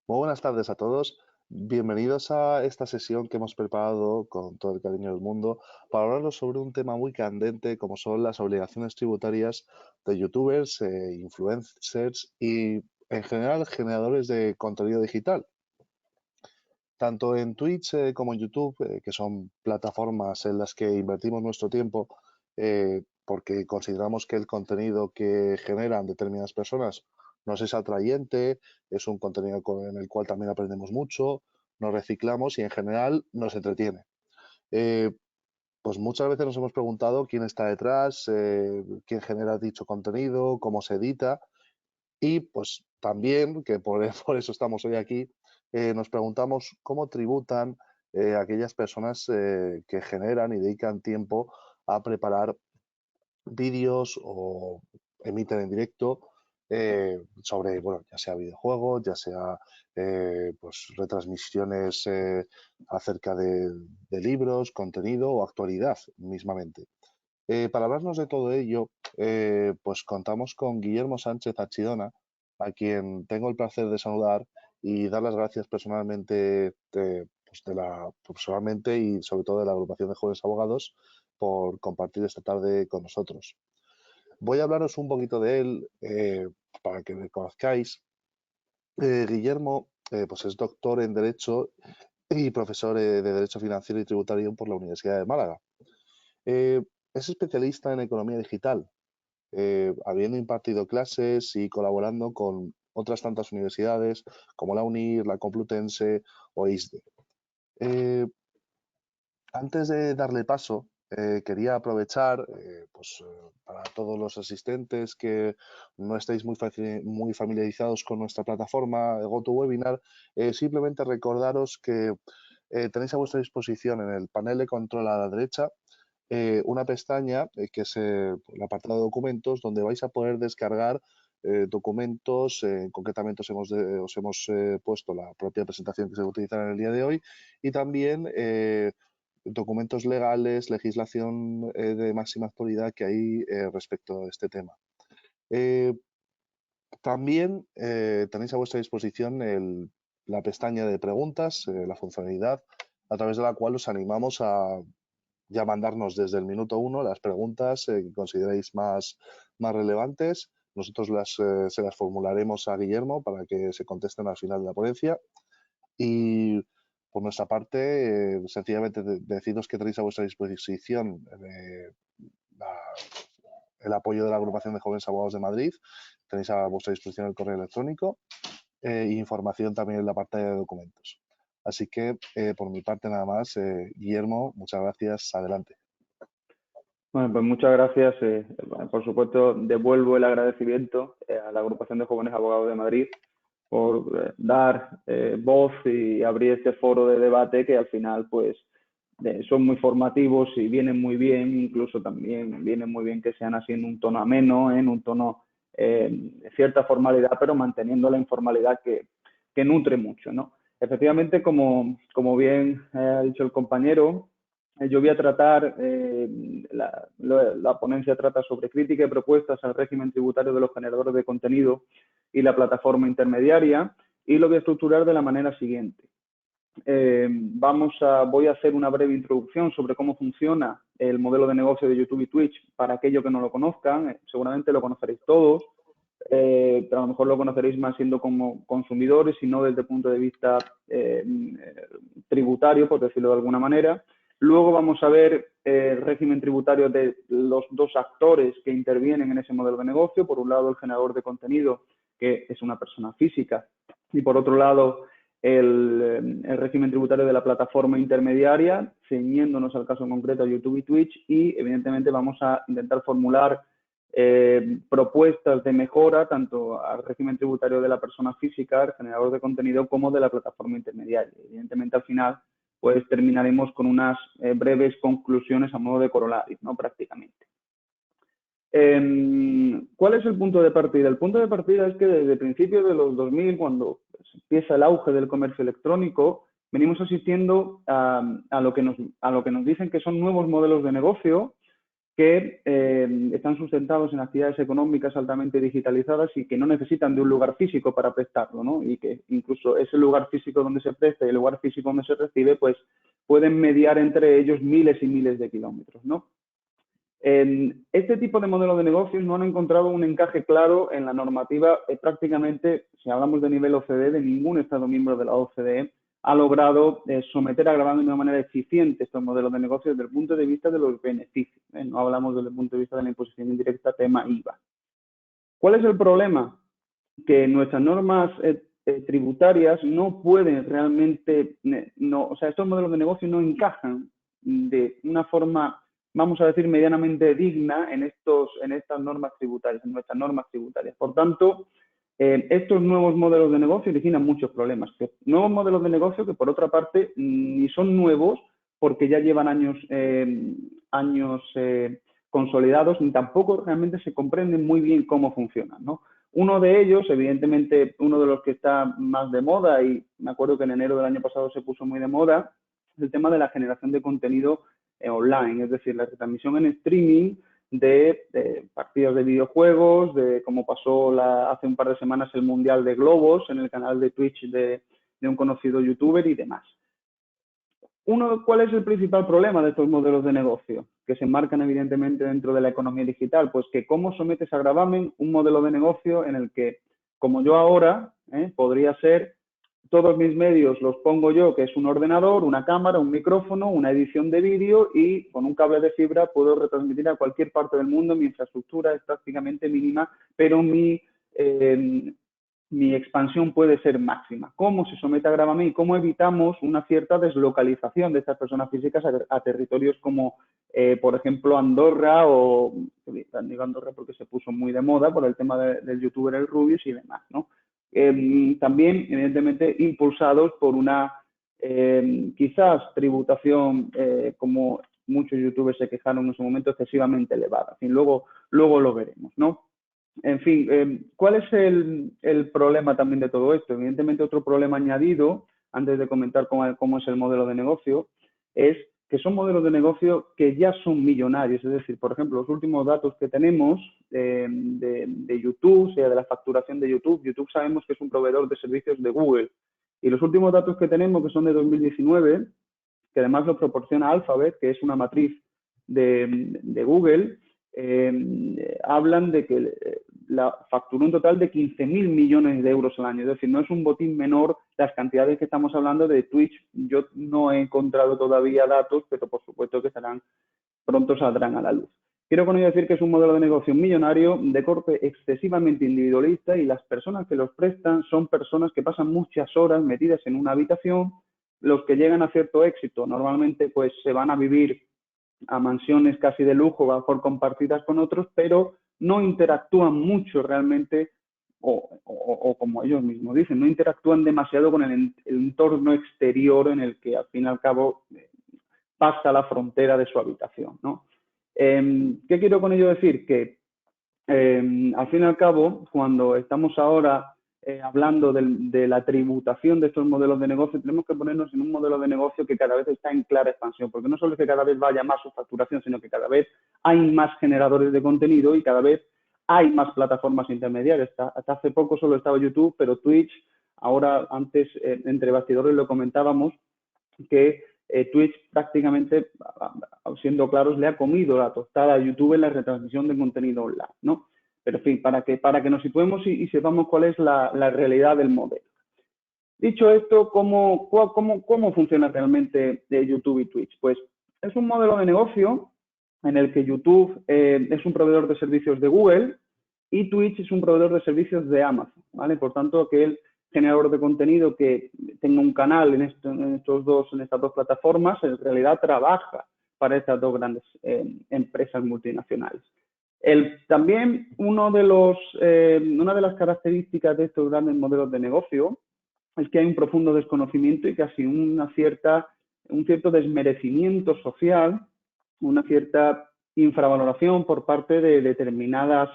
Muy buenas tardes a todos. Bienvenidos a esta sesión que hemos preparado con todo el cariño del mundo para hablaros sobre un tema muy candente como son las obligaciones tributarias de youtubers, influencers y en general generadores de contenido digital. Tanto en Twitch como en YouTube, que son plataformas en las que invertimos nuestro tiempo porque consideramos que el contenido que generan determinadas personas nos es atrayente, es un contenido en el cual también aprendemos mucho, nos reciclamos y en general nos entretiene. Eh, pues muchas veces nos hemos preguntado quién está detrás, quién genera dicho contenido, cómo se edita y pues también, que por, por eso estamos hoy aquí, nos preguntamos cómo tributan aquellas personas que generan y dedican tiempo a preparar vídeos o emiten en directo sobre, bueno, ya sea videojuegos, ya sea pues retransmisiones acerca de libros, contenido o actualidad mismamente. Para hablarnos de todo ello, pues contamos con Guillermo Sánchez Achidona, a quien tengo el placer de saludar y dar las gracias personalmente, pues personalmente y sobre todo de la agrupación de jóvenes abogados por compartir esta tarde con nosotros. Voy a hablaros un poquito de él para que le conozcáis. Guillermo pues es doctor en Derecho y profesor de Derecho Financiero y Tributario por la Universidad de Málaga. Eh, es especialista en economía digital, habiendo impartido clases y colaborando con otras tantas universidades como la UNIR, la Complutense o ISDE. Eh, Antes de darle paso, quería aprovechar para todos los asistentes que no estáis muy familiarizados con nuestra plataforma GoToWebinar, simplemente recordaros que tenéis a vuestra disposición en el panel de control a la derecha una pestaña que es el apartado de documentos, donde vais a poder descargar documentos. Concretamente os hemos puesto la propia presentación que se va a utilizar en el día de hoy y también documentos legales, legislación de máxima actualidad que hay respecto a este tema. Eh, También tenéis a vuestra disposición la pestaña de preguntas, la funcionalidad a través de la cual os animamos a ya mandarnos desde el minuto uno las preguntas que consideréis más relevantes. Nosotros se las formularemos a Guillermo para que se contesten al final de la ponencia. Y por nuestra parte, sencillamente deciros que tenéis a vuestra disposición el apoyo de la Agrupación de Jóvenes Abogados de Madrid. Tenéis a vuestra disposición el correo electrónico e información también en la pantalla de documentos. Así que, por mi parte, nada más. Guillermo, muchas gracias. Adelante. Bueno, pues muchas gracias. Por supuesto, devuelvo el agradecimiento a la Agrupación de Jóvenes Abogados de Madrid por dar voz y abrir este foro de debate que al final pues son muy formativos y vienen muy bien, incluso también vienen muy bien que sean así en un tono ameno, en un tono de cierta formalidad, pero manteniendo la informalidad que nutre mucho, ¿no? Efectivamente, como bien ha dicho el compañero, yo voy a tratar, la ponencia trata sobre crítica y propuestas al régimen tributario de los generadores de contenido y la plataforma intermediaria, y lo voy a estructurar de la manera siguiente. Voy a hacer una breve introducción sobre cómo funciona el modelo de negocio de YouTube y Twitch para aquellos que no lo conozcan. Seguramente lo conoceréis todos, pero a lo mejor lo conoceréis más siendo como consumidores y no desde el punto de vista tributario, por decirlo de alguna manera. Luego vamos a ver el régimen tributario de los dos actores que intervienen en ese modelo de negocio. Por un lado, el generador de contenido, que es una persona física, y por otro lado, el régimen tributario de la plataforma intermediaria, ceñiéndonos al caso en concreto de YouTube y Twitch, y evidentemente vamos a intentar formular propuestas de mejora tanto al régimen tributario de la persona física, el generador de contenido, como de la plataforma intermediaria. Evidentemente, al final, pues terminaremos con unas breves conclusiones a modo de corolario, ¿no? Prácticamente. ¿Cuál es el punto de partida? El punto de partida es que desde principios de los 2000, cuando empieza el auge del comercio electrónico, venimos asistiendo a lo que nos dicen que son nuevos modelos de negocio que están sustentados en actividades económicas altamente digitalizadas y que no necesitan de un lugar físico para prestarlo, ¿no? Y que incluso ese lugar físico donde se presta y el lugar físico donde se recibe, pues pueden mediar entre ellos miles y miles de kilómetros, ¿no? Este tipo de modelos de negocios no han encontrado un encaje claro en la normativa. Prácticamente, si hablamos de nivel OCDE, de ningún Estado miembro de la OCDE ha logrado someter a gravamen de una manera eficiente estos modelos de negocios desde el punto de vista de los beneficios. No hablamos desde el punto de vista de la imposición indirecta, tema IVA. ¿Cuál es el problema? Que nuestras normas tributarias no pueden realmente, o sea, estos modelos de negocio no encajan de una forma, vamos a decir, medianamente digna en estas normas tributarias, en nuestras normas tributarias. Por tanto, estos nuevos modelos de negocio originan muchos problemas. Nuevos modelos de negocio que, por otra parte, ni son nuevos porque ya llevan años consolidados, ni tampoco realmente se comprenden muy bien cómo funcionan, ¿no? Uno de ellos, evidentemente, uno de los que está más de moda, y me acuerdo que en enero del año pasado se puso muy de moda, es el tema de la generación de contenido online, es decir, la retransmisión en streaming de partidos de videojuegos, de como pasó hace un par de semanas el Mundial de Globos en el canal de Twitch de un conocido youtuber y demás. ¿Cuál es el principal problema de estos modelos de negocio? Que se enmarcan evidentemente dentro de la economía digital. Pues que cómo sometes a gravamen un modelo de negocio en el que, como yo ahora, podría ser, todos mis medios los pongo yo, que es un ordenador, una cámara, un micrófono, una edición de vídeo y con un cable de fibra puedo retransmitir a cualquier parte del mundo. Mi infraestructura es prácticamente mínima, pero mi expansión puede ser máxima. ¿Cómo se somete a gravamen y cómo evitamos una cierta deslocalización de estas personas físicas a territorios como, por ejemplo, Andorra o, digo Andorra porque se puso muy de moda por el tema del youtuber El Rubius y demás, ¿no? También, evidentemente, impulsados por una quizás tributación, como muchos youtubers se quejaron en su momento, excesivamente elevada. En fin, luego lo veremos, ¿no? En fin, ¿cuál es el problema también de todo esto? Evidentemente, otro problema añadido, antes de comentar cómo es el modelo de negocio, es que son modelos de negocio que ya son millonarios. Es decir, por ejemplo, los últimos datos que tenemos de YouTube, sea de la facturación de YouTube, YouTube sabemos que es un proveedor de servicios de Google. Y los últimos datos que tenemos, que son de 2019, que además lo proporciona Alphabet, que es una matriz de Google, hablan de que facturó un total de 15.000 millones de euros al año. Es decir, no es un botín menor las cantidades que estamos hablando de Twitch. Yo no he encontrado todavía datos, pero por supuesto que pronto saldrán a la luz. Quiero con ello decir que es un modelo de negocio millonario de corte excesivamente individualista y las personas que los prestan son personas que pasan muchas horas metidas en una habitación. Los que llegan a cierto éxito normalmente pues se van a vivir a mansiones casi de lujo, a lo mejor compartidas con otros, pero no interactúan mucho realmente, o como ellos mismos dicen, no interactúan demasiado con el entorno exterior en el que al fin y al cabo pasa la frontera de su habitación, ¿no? ¿Qué quiero con ello decir? Que al fin y al cabo, cuando estamos ahora hablando de la tributación de estos modelos de negocio, tenemos que ponernos en un modelo de negocio que cada vez está en clara expansión, porque no solo es que cada vez vaya más su facturación, sino que cada vez hay más generadores de contenido y cada vez hay más plataformas intermediarias. Hasta hace poco solo estaba YouTube, pero Twitch, ahora antes entre bastidores lo comentábamos, que Twitch prácticamente, siendo claros, le ha comido la tostada a YouTube en la retransmisión de contenido online, ¿no? Pero en fin, para que nos situemos y sepamos cuál es la realidad del modelo. Dicho esto, ¿cómo funciona realmente YouTube y Twitch? Pues es un modelo de negocio en el que YouTube es un proveedor de servicios de Google y Twitch es un proveedor de servicios de Amazon, ¿vale? Por tanto, aquel generador de contenido que tenga un canal en estas dos plataformas, en realidad trabaja para estas dos grandes empresas multinacionales. También una de las características de estos grandes modelos de negocio es que hay un profundo desconocimiento y casi un cierto desmerecimiento social, una cierta infravaloración por parte de determinados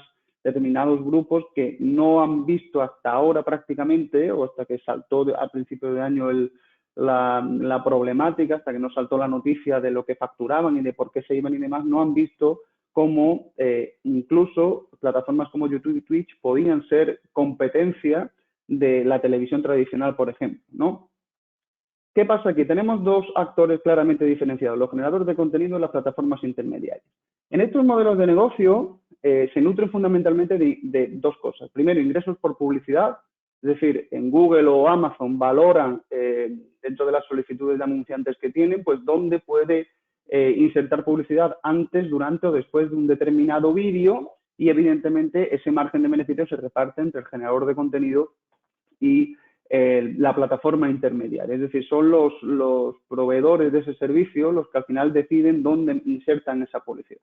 grupos que no han visto hasta ahora prácticamente, o hasta que saltó a principio de año la problemática, hasta que no saltó la noticia de lo que facturaban y de por qué se iban y demás, no han visto cómo incluso plataformas como YouTube y Twitch podían ser competencia de la televisión tradicional, por ejemplo, ¿no? ¿Qué pasa aquí? Tenemos dos actores claramente diferenciados, los generadores de contenido y las plataformas intermediarias. En estos modelos de negocio se nutren fundamentalmente de dos cosas. Primero, ingresos por publicidad, es decir, en Google o Amazon valoran dentro de las solicitudes de anunciantes que tienen, pues dónde puede insertar publicidad antes, durante o después de un determinado vídeo y evidentemente ese margen de beneficio se reparte entre el generador de contenido y la plataforma intermediaria. Es decir, son los proveedores de ese servicio los que al final deciden dónde insertan esa publicidad.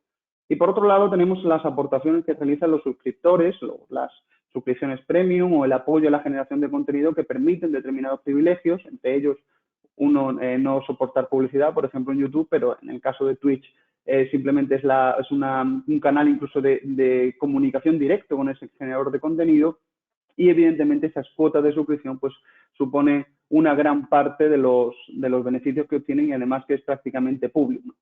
Y por otro lado tenemos las aportaciones que realizan los suscriptores, las suscripciones premium o el apoyo a la generación de contenido que permiten determinados privilegios, entre ellos uno no soportar publicidad, por ejemplo en YouTube, pero en el caso de Twitch simplemente es un canal incluso de comunicación directo con ese generador de contenido. Y evidentemente esas cuotas de suscripción pues supone una gran parte de los beneficios que obtienen y además que es prácticamente público.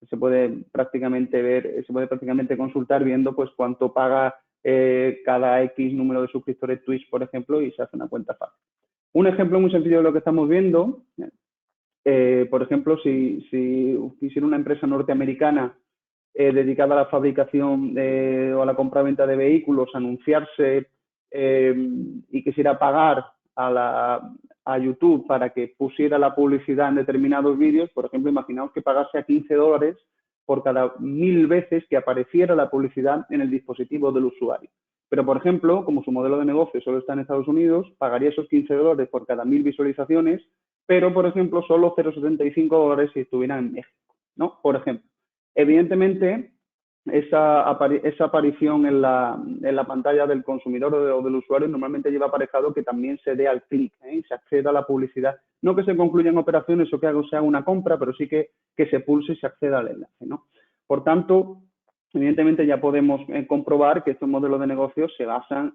Se puede prácticamente ver, se puede prácticamente consultar viendo pues cuánto paga cada X número de suscriptores Twitch, por ejemplo, y se hace una cuenta fácil. Un ejemplo muy sencillo de lo que estamos viendo, por ejemplo, si quisiera una empresa norteamericana dedicada a la fabricación o a la compraventa de vehículos, anunciarse y quisiera pagar a YouTube para que pusiera la publicidad en determinados vídeos, por ejemplo, imaginaos que pagase a $15 por cada 1000 veces que apareciera la publicidad en el dispositivo del usuario. Pero, por ejemplo, como su modelo de negocio solo está en Estados Unidos, pagaría esos $15 por cada 1000 visualizaciones, pero, por ejemplo, solo $0,75 si estuviera en México, ¿no? Por ejemplo. Evidentemente, esa aparición en la pantalla del consumidor o del usuario normalmente lleva aparejado que también se dé al clic y se acceda a la publicidad. No que se concluyan operaciones o que se haga una compra, pero sí que se pulse y se acceda al enlace, ¿no? Por tanto, evidentemente ya podemos comprobar que estos modelos de negocio se basan,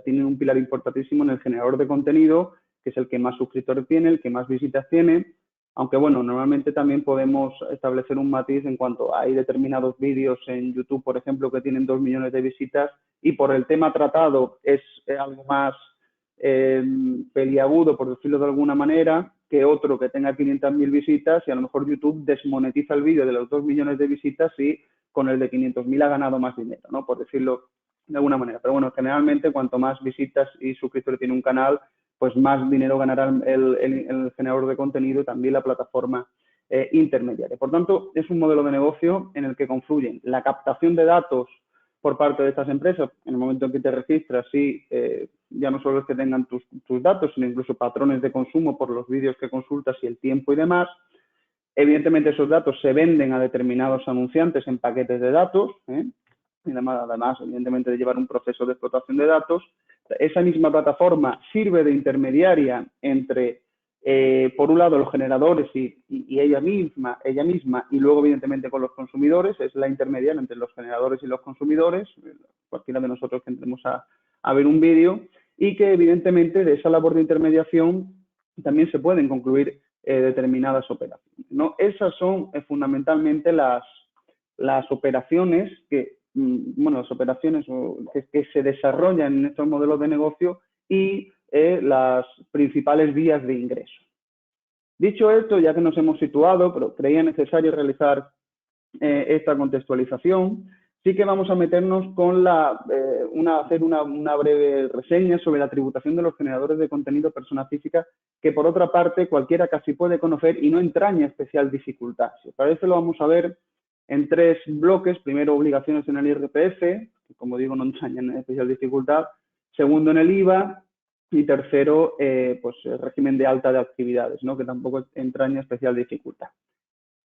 tienen un pilar importantísimo en el generador de contenido, que es el que más suscriptores tiene, el que más visitas tiene. Aunque, bueno, normalmente también podemos establecer un matiz en cuanto hay determinados vídeos en YouTube, por ejemplo, que tienen 2 millones de visitas y por el tema tratado es algo más peliagudo, por decirlo de alguna manera, que otro que tenga 500.000 visitas y a lo mejor YouTube desmonetiza el vídeo de los 2 millones de visitas y con el de 500.000 ha ganado más dinero, ¿no? Por decirlo de alguna manera. Pero bueno, generalmente cuanto más visitas y suscriptores tiene un canal, pues más dinero ganará el generador de contenido y también la plataforma intermediaria. Por tanto, es un modelo de negocio en el que confluyen la captación de datos por parte de estas empresas en el momento en que te registras y ya no solo es que tengan tus datos, sino incluso patrones de consumo por los vídeos que consultas y el tiempo y demás. Evidentemente, esos datos se venden a determinados anunciantes en paquetes de datos, y además, evidentemente, de llevar un proceso de explotación de datos. Esa misma plataforma sirve de intermediaria entre, por un lado, los generadores y ella misma, y luego, evidentemente, con los consumidores. Es la intermediaria entre los generadores y los consumidores, cualquiera de nosotros que entremos a ver un vídeo, y que, evidentemente, de esa labor de intermediación también se pueden concluir determinadas operaciones, ¿no? Esas son fundamentalmente las operaciones que se desarrollan en estos modelos de negocio y las principales vías de ingreso. Dicho esto, ya que nos hemos situado, pero creía necesario realizar esta contextualización, sí que vamos a meternos con hacer una breve reseña sobre la tributación de los generadores de contenido persona física, que por otra parte cualquiera casi puede conocer y no entraña especial dificultad. Para eso lo vamos a ver en 3 bloques. Primero, obligaciones en el IRPF, que como digo no entrañan especial dificultad. Segundo, en el IVA. Y tercero, pues el régimen de alta de actividades, ¿no? Que tampoco entraña especial dificultad.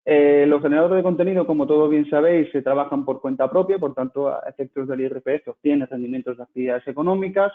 Los generadores de contenido, como todos bien sabéis, se trabajan por cuenta propia, por tanto, a efectos del IRPF obtienen rendimientos de actividades económicas.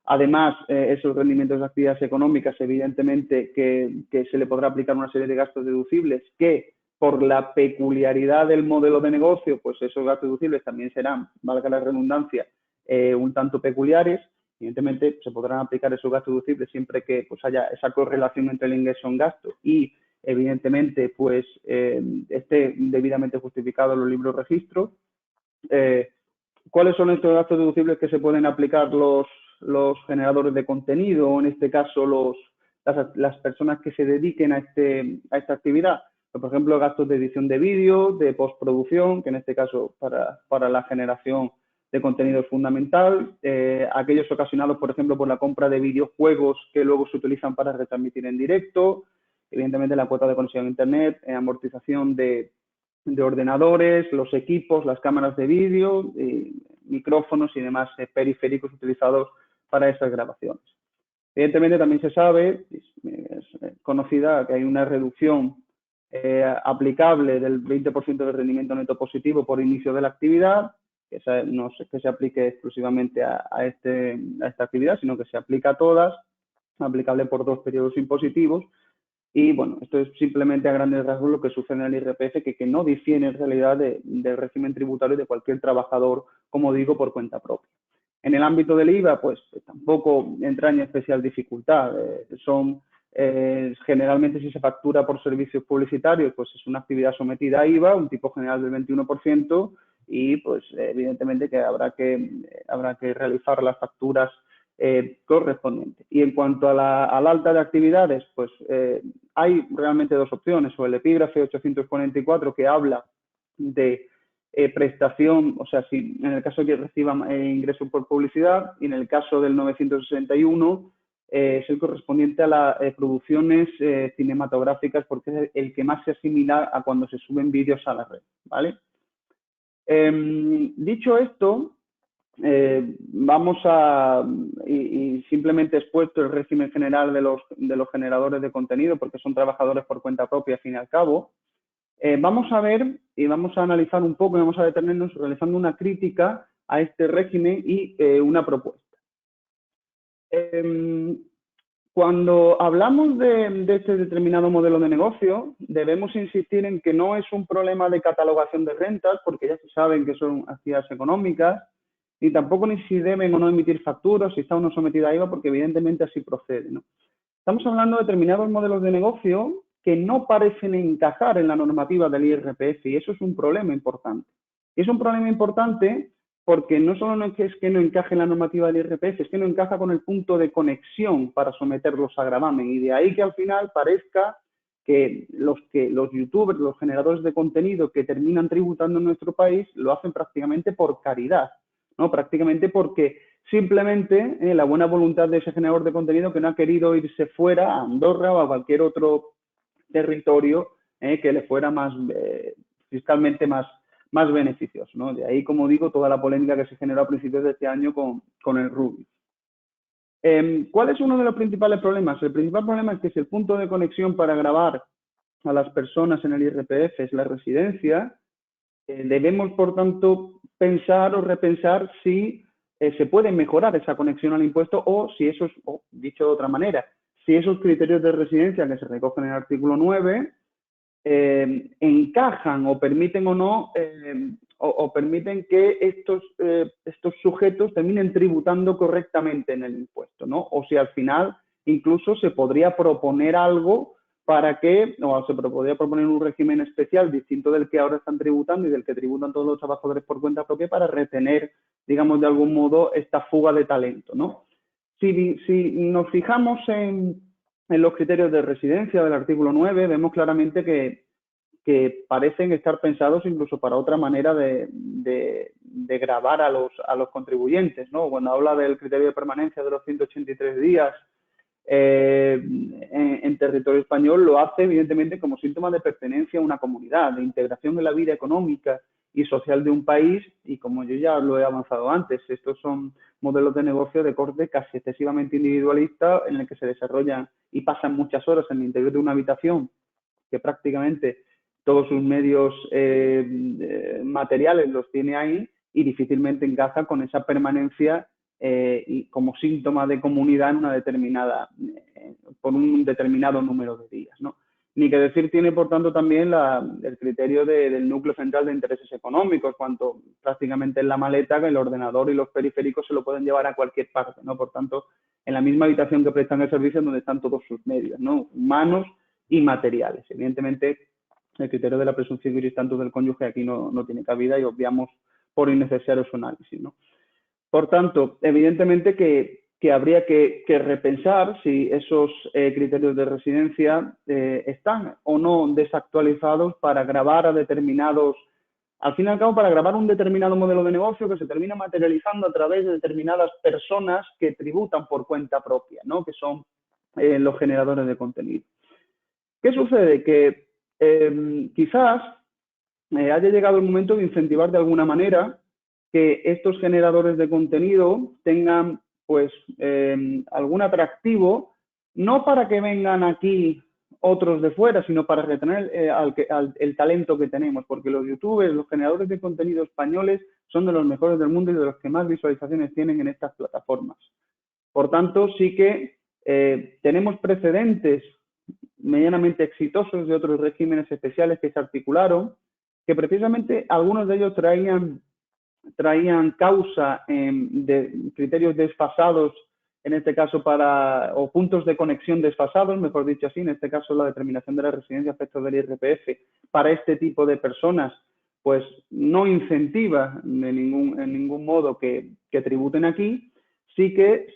Además, esos rendimientos de actividades económicas, evidentemente, que se le podrá aplicar una serie de gastos deducibles que, por la peculiaridad del modelo de negocio, pues esos gastos deducibles también serán, valga la redundancia, un tanto peculiares. Evidentemente, se podrán aplicar esos gastos deducibles siempre que pues, haya esa correlación entre el ingreso en gasto y evidentemente, pues esté debidamente justificado en los libros de registro. ¿Cuáles son estos gastos deducibles que se pueden aplicar los generadores de contenido, o en este caso las personas que se dediquen a esta actividad? Pues, por ejemplo, gastos de edición de vídeo, de postproducción, que en este caso para la generación de contenido es fundamental, aquellos ocasionados, por ejemplo, por la compra de videojuegos que luego se utilizan para retransmitir en directo, evidentemente la cuota de conexión a Internet, amortización de ordenadores, los equipos, las cámaras de vídeo, micrófonos y demás periféricos utilizados para esas grabaciones. Evidentemente también se sabe, es conocida, que hay una reducción aplicable del 20% del rendimiento neto positivo por inicio de la actividad, que no es que se aplique exclusivamente a esta actividad, sino que se aplica a todas, aplicable por 2 periodos impositivos. Y bueno, esto es simplemente a grandes rasgos lo que sucede en el IRPF, que no difiere en realidad del régimen tributario de cualquier trabajador, como digo, por cuenta propia. En el ámbito del IVA, pues tampoco entraña especial dificultad. Generalmente, si se factura por servicios publicitarios, pues es una actividad sometida a IVA, un tipo general del 21%, y pues evidentemente que habrá que realizar las facturas correspondiente. Y en cuanto al alta de actividades, pues hay realmente 2 opciones, o el epígrafe 844, que habla de prestación, o sea, si en el caso que reciba ingresos por publicidad, y en el caso del 961 es el correspondiente a las producciones cinematográficas, porque es el que más se asimila a cuando se suben vídeos a la red, ¿vale? Dicho esto, vamos a, y simplemente expuesto el régimen general de los generadores de contenido, porque son trabajadores por cuenta propia, al fin y al cabo, vamos a ver y vamos a analizar un poco y vamos a detenernos realizando una crítica a este régimen y una propuesta. Cuando hablamos de este determinado modelo de negocio, debemos insistir en que no es un problema de catalogación de rentas, porque ya se saben que son actividades económicas, ni tampoco ni si deben o no emitir facturas, si está o no sometida a IVA, porque evidentemente así procede, ¿no? Estamos hablando de determinados modelos de negocio que no parecen encajar en la normativa del IRPF, y eso es un problema importante. Y es un problema importante porque no solo es que no encaje en la normativa del IRPF, es que no encaja con el punto de conexión para someterlos a gravamen, y de ahí que al final parezca que los youtubers, los generadores de contenido que terminan tributando en nuestro país, lo hacen prácticamente por caridad, ¿no? Prácticamente porque simplemente la buena voluntad de ese generador de contenido que no ha querido irse fuera a Andorra o a cualquier otro territorio que le fuera más fiscalmente más beneficioso, ¿no? De ahí, como digo, toda la polémica que se generó a principios de este año con el Rubius. ¿Cuál es uno de los principales problemas? El principal problema es que si el punto de conexión para grabar a las personas en el IRPF es la residencia, debemos, por tanto, pensar o repensar si se puede mejorar esa conexión al impuesto, o si esos, dicho de otra manera, si esos criterios de residencia que se recogen en el artículo 9 encajan o permiten o no, o permiten que estos sujetos terminen tributando correctamente en el impuesto, ¿no? O si al final incluso se podría proponer algo para que, o se podría proponer un régimen especial distinto del que ahora están tributando y del que tributan todos los trabajadores por cuenta propia, para retener, digamos, de algún modo esta fuga de talento, ¿no? Si nos fijamos en los criterios de residencia del artículo 9, vemos claramente que parecen estar pensados incluso para otra manera de gravar a los contribuyentes, ¿no? Cuando habla del criterio de permanencia de los 183 días en territorio español, lo hace evidentemente como síntoma de pertenencia a una comunidad, de integración en la vida económica y social de un país, y como yo ya lo he avanzado antes, estos son modelos de negocio de corte casi excesivamente individualista, en el que se desarrollan y pasan muchas horas en el interior de una habitación, que prácticamente todos sus medios materiales los tiene ahí, y difícilmente encaja con esa permanencia y como síntoma de comunidad en una determinada, por un determinado número de días, ¿no? Ni que decir tiene, por tanto, también el criterio del núcleo central de intereses económicos, cuanto prácticamente en la maleta que el ordenador y los periféricos se lo pueden llevar a cualquier parte, ¿no? Por tanto, en la misma habitación que prestan el servicio es donde están todos sus medios, ¿no? Humanos inmateriales. Evidentemente, el criterio de la presunción iuris tanto del cónyuge aquí no tiene cabida y obviamos por innecesario su análisis, ¿no? Por tanto, evidentemente que habría que repensar si esos criterios de residencia están o no desactualizados para gravar a determinados, al fin y al cabo, para grabar un determinado modelo de negocio que se termina materializando a través de determinadas personas que tributan por cuenta propia, ¿no? Que son los generadores de contenido. ¿Qué sucede? Que quizás haya llegado el momento de incentivar de alguna manera que estos generadores de contenido tengan pues algún atractivo, no para que vengan aquí otros de fuera, sino para retener el talento que tenemos, porque los youtubers, los generadores de contenido españoles son de los mejores del mundo y de los que más visualizaciones tienen en estas plataformas. Por tanto, sí que tenemos precedentes medianamente exitosos de otros regímenes especiales que se articularon, que precisamente algunos de ellos traían causa de criterios desfasados, en este caso o puntos de conexión desfasados, mejor dicho así, en este caso la determinación de la residencia a efectos del IRPF para este tipo de personas, pues no incentiva en ningún modo que tributen aquí. Sí que,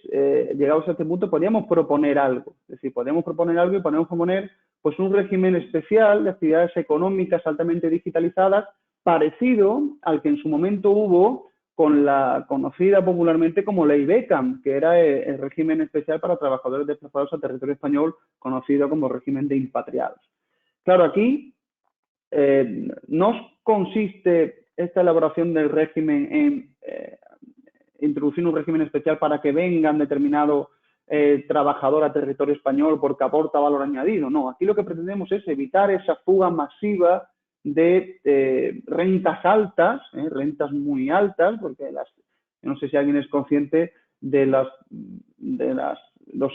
llegados a este punto, podríamos proponer algo. Es decir, podríamos proponer algo y podemos proponer pues, un régimen especial de actividades económicas altamente digitalizadas parecido al que en su momento hubo con la conocida popularmente como Ley Beckham, que era el régimen especial para trabajadores desplazados a territorio español, conocido como régimen de impatriados. Claro, aquí no consiste esta elaboración del régimen en introducir un régimen especial para que vengan determinado trabajador a territorio español porque aporta valor añadido. No, aquí lo que pretendemos es evitar esa fuga masiva de rentas altas, rentas muy altas, porque no sé si alguien es consciente de los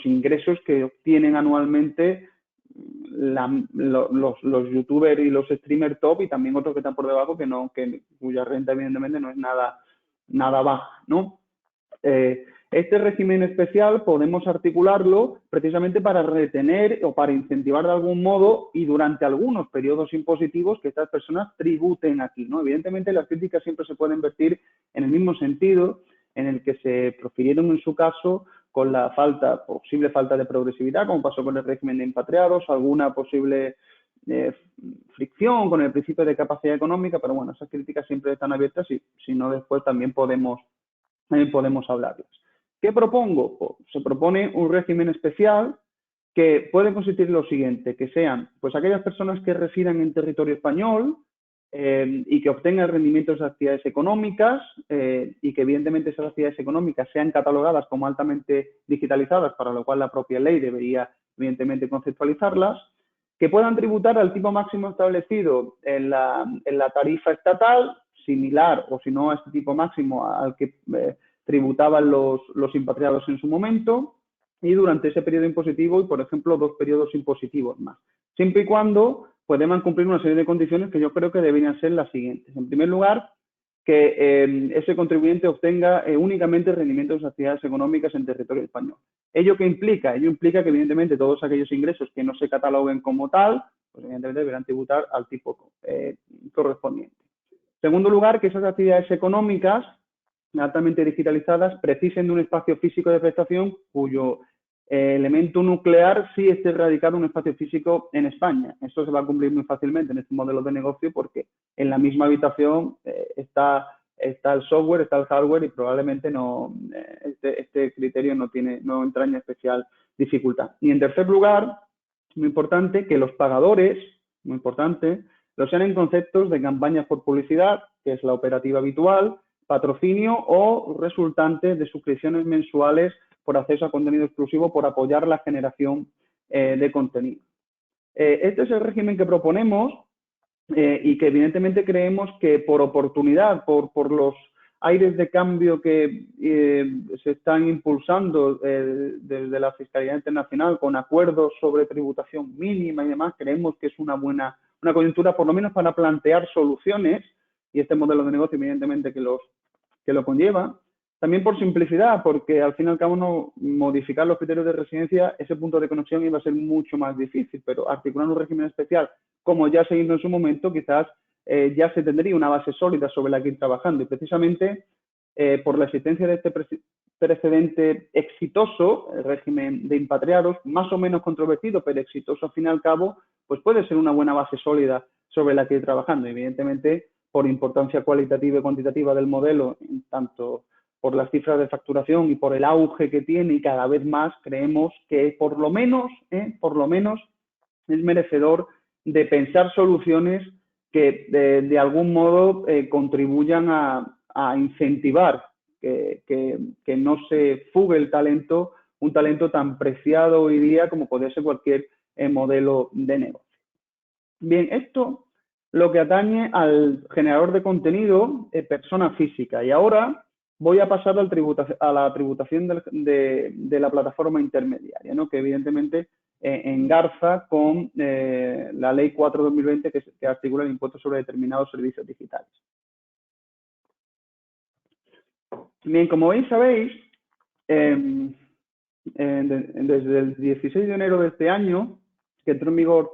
ingresos que obtienen anualmente los youtubers y los streamers top y también otros que están por debajo cuya renta evidentemente no es nada baja, ¿no? Este régimen especial podemos articularlo precisamente para retener o para incentivar de algún modo y durante algunos periodos impositivos que estas personas tributen aquí, ¿no? Evidentemente las críticas siempre se pueden vertir en el mismo sentido en el que se profirieron en su caso con la posible falta de progresividad, como pasó con el régimen de impatriados, alguna posible fricción con el principio de capacidad económica, pero bueno, esas críticas siempre están abiertas y si no después también podemos hablarlas. ¿Qué propongo? Pues, se propone un régimen especial que puede consistir en lo siguiente, que sean pues aquellas personas que residan en territorio español y que obtengan rendimientos de actividades económicas y que evidentemente esas actividades económicas sean catalogadas como altamente digitalizadas, para lo cual la propia ley debería evidentemente conceptualizarlas, que puedan tributar al tipo máximo establecido en la tarifa estatal, similar o si no a este tipo máximo al que tributaban los impatriados en su momento, y durante ese periodo impositivo y, por ejemplo, 2 periodos impositivos más. Siempre y cuando puedan cumplir una serie de condiciones que yo creo que deberían ser las siguientes. En primer lugar, que ese contribuyente obtenga únicamente rendimientos de actividades económicas en territorio español. ¿Ello qué implica? Ello implica que, evidentemente, todos aquellos ingresos que no se cataloguen como tal, pues evidentemente deberán tributar al tipo correspondiente. En segundo lugar, que esas actividades económicas altamente digitalizadas precisen de un espacio físico de prestación cuyo elemento nuclear sí esté radicado en un espacio físico en España. Esto se va a cumplir muy fácilmente en este modelo de negocio porque en la misma habitación está el software, está el hardware y probablemente este criterio no entraña especial dificultad. Y en tercer lugar, muy importante, que los pagadores, muy importante, lo sean en conceptos de campañas por publicidad, que es la operativa habitual, patrocinio o resultantes de suscripciones mensuales por acceso a contenido exclusivo por apoyar la generación de contenido. Este es el régimen que proponemos y que evidentemente creemos que por oportunidad, por los aires de cambio que se están impulsando desde la Fiscalía Internacional con acuerdos sobre tributación mínima y demás, creemos que es una buena coyuntura, por lo menos para plantear soluciones, y este modelo de negocio evidentemente que lo conlleva, también por simplicidad, porque al fin y al cabo no modificar los criterios de residencia, ese punto de conexión iba a ser mucho más difícil, pero articular un régimen especial, como ya se hizo en su momento, quizás ya se tendría una base sólida sobre la que ir trabajando. Y precisamente por la existencia de este precedente exitoso, el régimen de impatriados, más o menos controvertido, pero exitoso al fin y al cabo, pues puede ser una buena base sólida sobre la que ir trabajando. Evidentemente, por importancia cualitativa y cuantitativa del modelo, tanto por las cifras de facturación y por el auge que tiene, y cada vez más creemos que por lo menos es merecedor de pensar soluciones que de algún modo contribuyan a incentivar que no se fugue el talento, un talento tan preciado hoy día como puede ser cualquier modelo de negocio. Bien, esto lo que atañe al generador de contenido, persona física. Y ahora voy a pasar a la tributación de la plataforma intermediaria, ¿no? Que evidentemente engarza con la Ley 4/2020 que articula el impuesto sobre determinados servicios digitales. Bien, como veis, sabéis, desde el 16 de enero de este año, que entró en vigor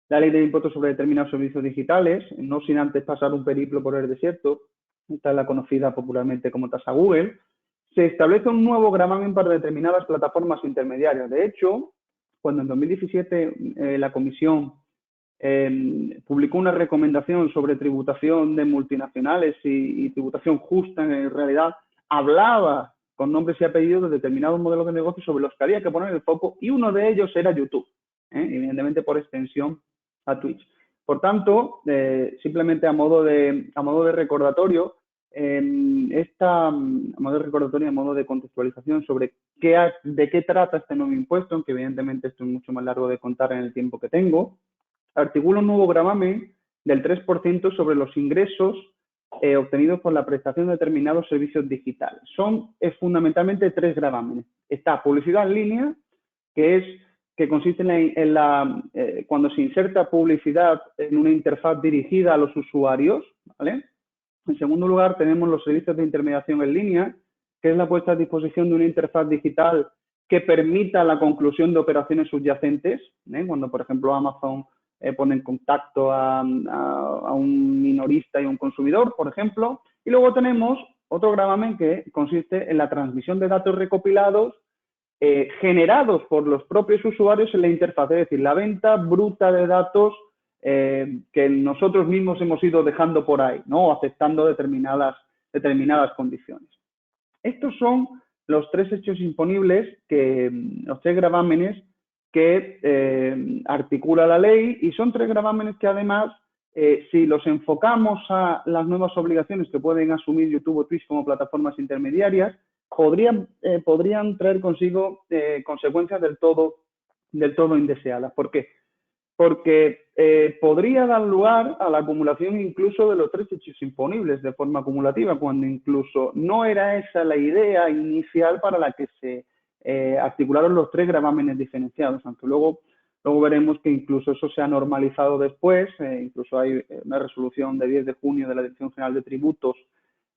la Ley de Impuestos sobre determinados servicios digitales, no sin antes pasar un periplo por el desierto, esta es la conocida popularmente como tasa Google, se establece un nuevo gravamen para determinadas plataformas intermediarias. De hecho, cuando en 2017 la Comisión publicó una recomendación sobre tributación de multinacionales y tributación justa, en realidad hablaba con nombres y apellidos de determinados modelos de negocio sobre los que había que poner el foco, y uno de ellos era YouTube, evidentemente por extensión a Twitch. Por tanto, simplemente a modo de recordatorio, a modo de contextualización sobre de qué trata este nuevo impuesto, aunque evidentemente esto es mucho más largo de contar en el tiempo que tengo, articula un nuevo gravamen del 3% sobre los ingresos obtenidos por la prestación de determinados servicios digitales. Son fundamentalmente tres gravámenes. Está publicidad en línea, que consiste cuando se inserta publicidad en una interfaz dirigida a los usuarios, ¿vale? En segundo lugar, tenemos los servicios de intermediación en línea, que es la puesta a disposición de una interfaz digital que permita la conclusión de operaciones subyacentes, cuando, por ejemplo, Amazon pone en contacto a un minorista y un consumidor, por ejemplo. Y luego tenemos otro gravamen que consiste en la transmisión de datos recopilados generados por los propios usuarios en la interfaz, es decir, la venta bruta de datos que nosotros mismos hemos ido dejando por ahí, ¿no? Aceptando determinadas condiciones. Estos son los tres hechos imponibles, los tres gravámenes que articula la ley, y son tres gravámenes que además, si los enfocamos a las nuevas obligaciones que pueden asumir YouTube o Twitch como plataformas intermediarias, podrían traer consigo consecuencias del todo indeseadas. ¿Por qué? Porque podría dar lugar a la acumulación incluso de los tres hechos imponibles de forma acumulativa, cuando incluso no era esa la idea inicial para la que se articularon los tres gravámenes diferenciados, aunque luego veremos que incluso eso se ha normalizado después. Incluso hay una resolución de 10 de junio de la Dirección General de Tributos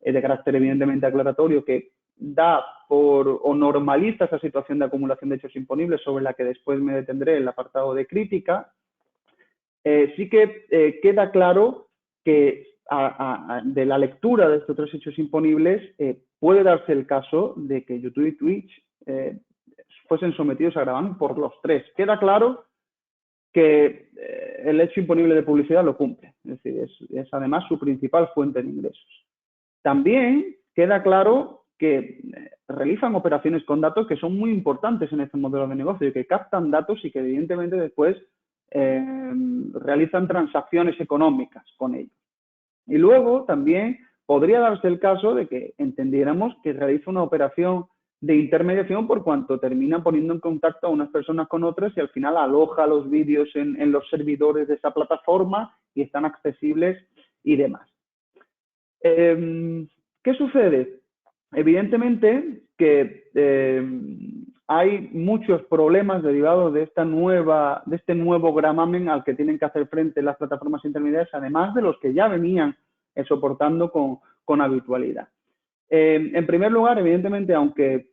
de carácter evidentemente aclaratorio que da o normaliza esa situación de acumulación de hechos imponibles, sobre la que después me detendré en el apartado de crítica. Sí que queda claro que de la lectura de estos tres hechos imponibles puede darse el caso de que YouTube y Twitch fuesen sometidos a gravamen por los tres. Queda claro que el hecho imponible de publicidad lo cumple, es decir, es además su principal fuente de ingresos. También queda claro que realizan operaciones con datos que son muy importantes en este modelo de negocio y que captan datos y que evidentemente después realizan transacciones económicas con ellos. Y luego también podría darse el caso de que entendiéramos que realiza una operación de intermediación por cuanto termina poniendo en contacto a unas personas con otras y al final aloja los vídeos en los servidores de esa plataforma y están accesibles y demás. ¿Qué sucede? Evidentemente que hay muchos problemas derivados de este nuevo gravamen al que tienen que hacer frente las plataformas intermediarias, además de los que ya venían soportando con habitualidad. En primer lugar, evidentemente, aunque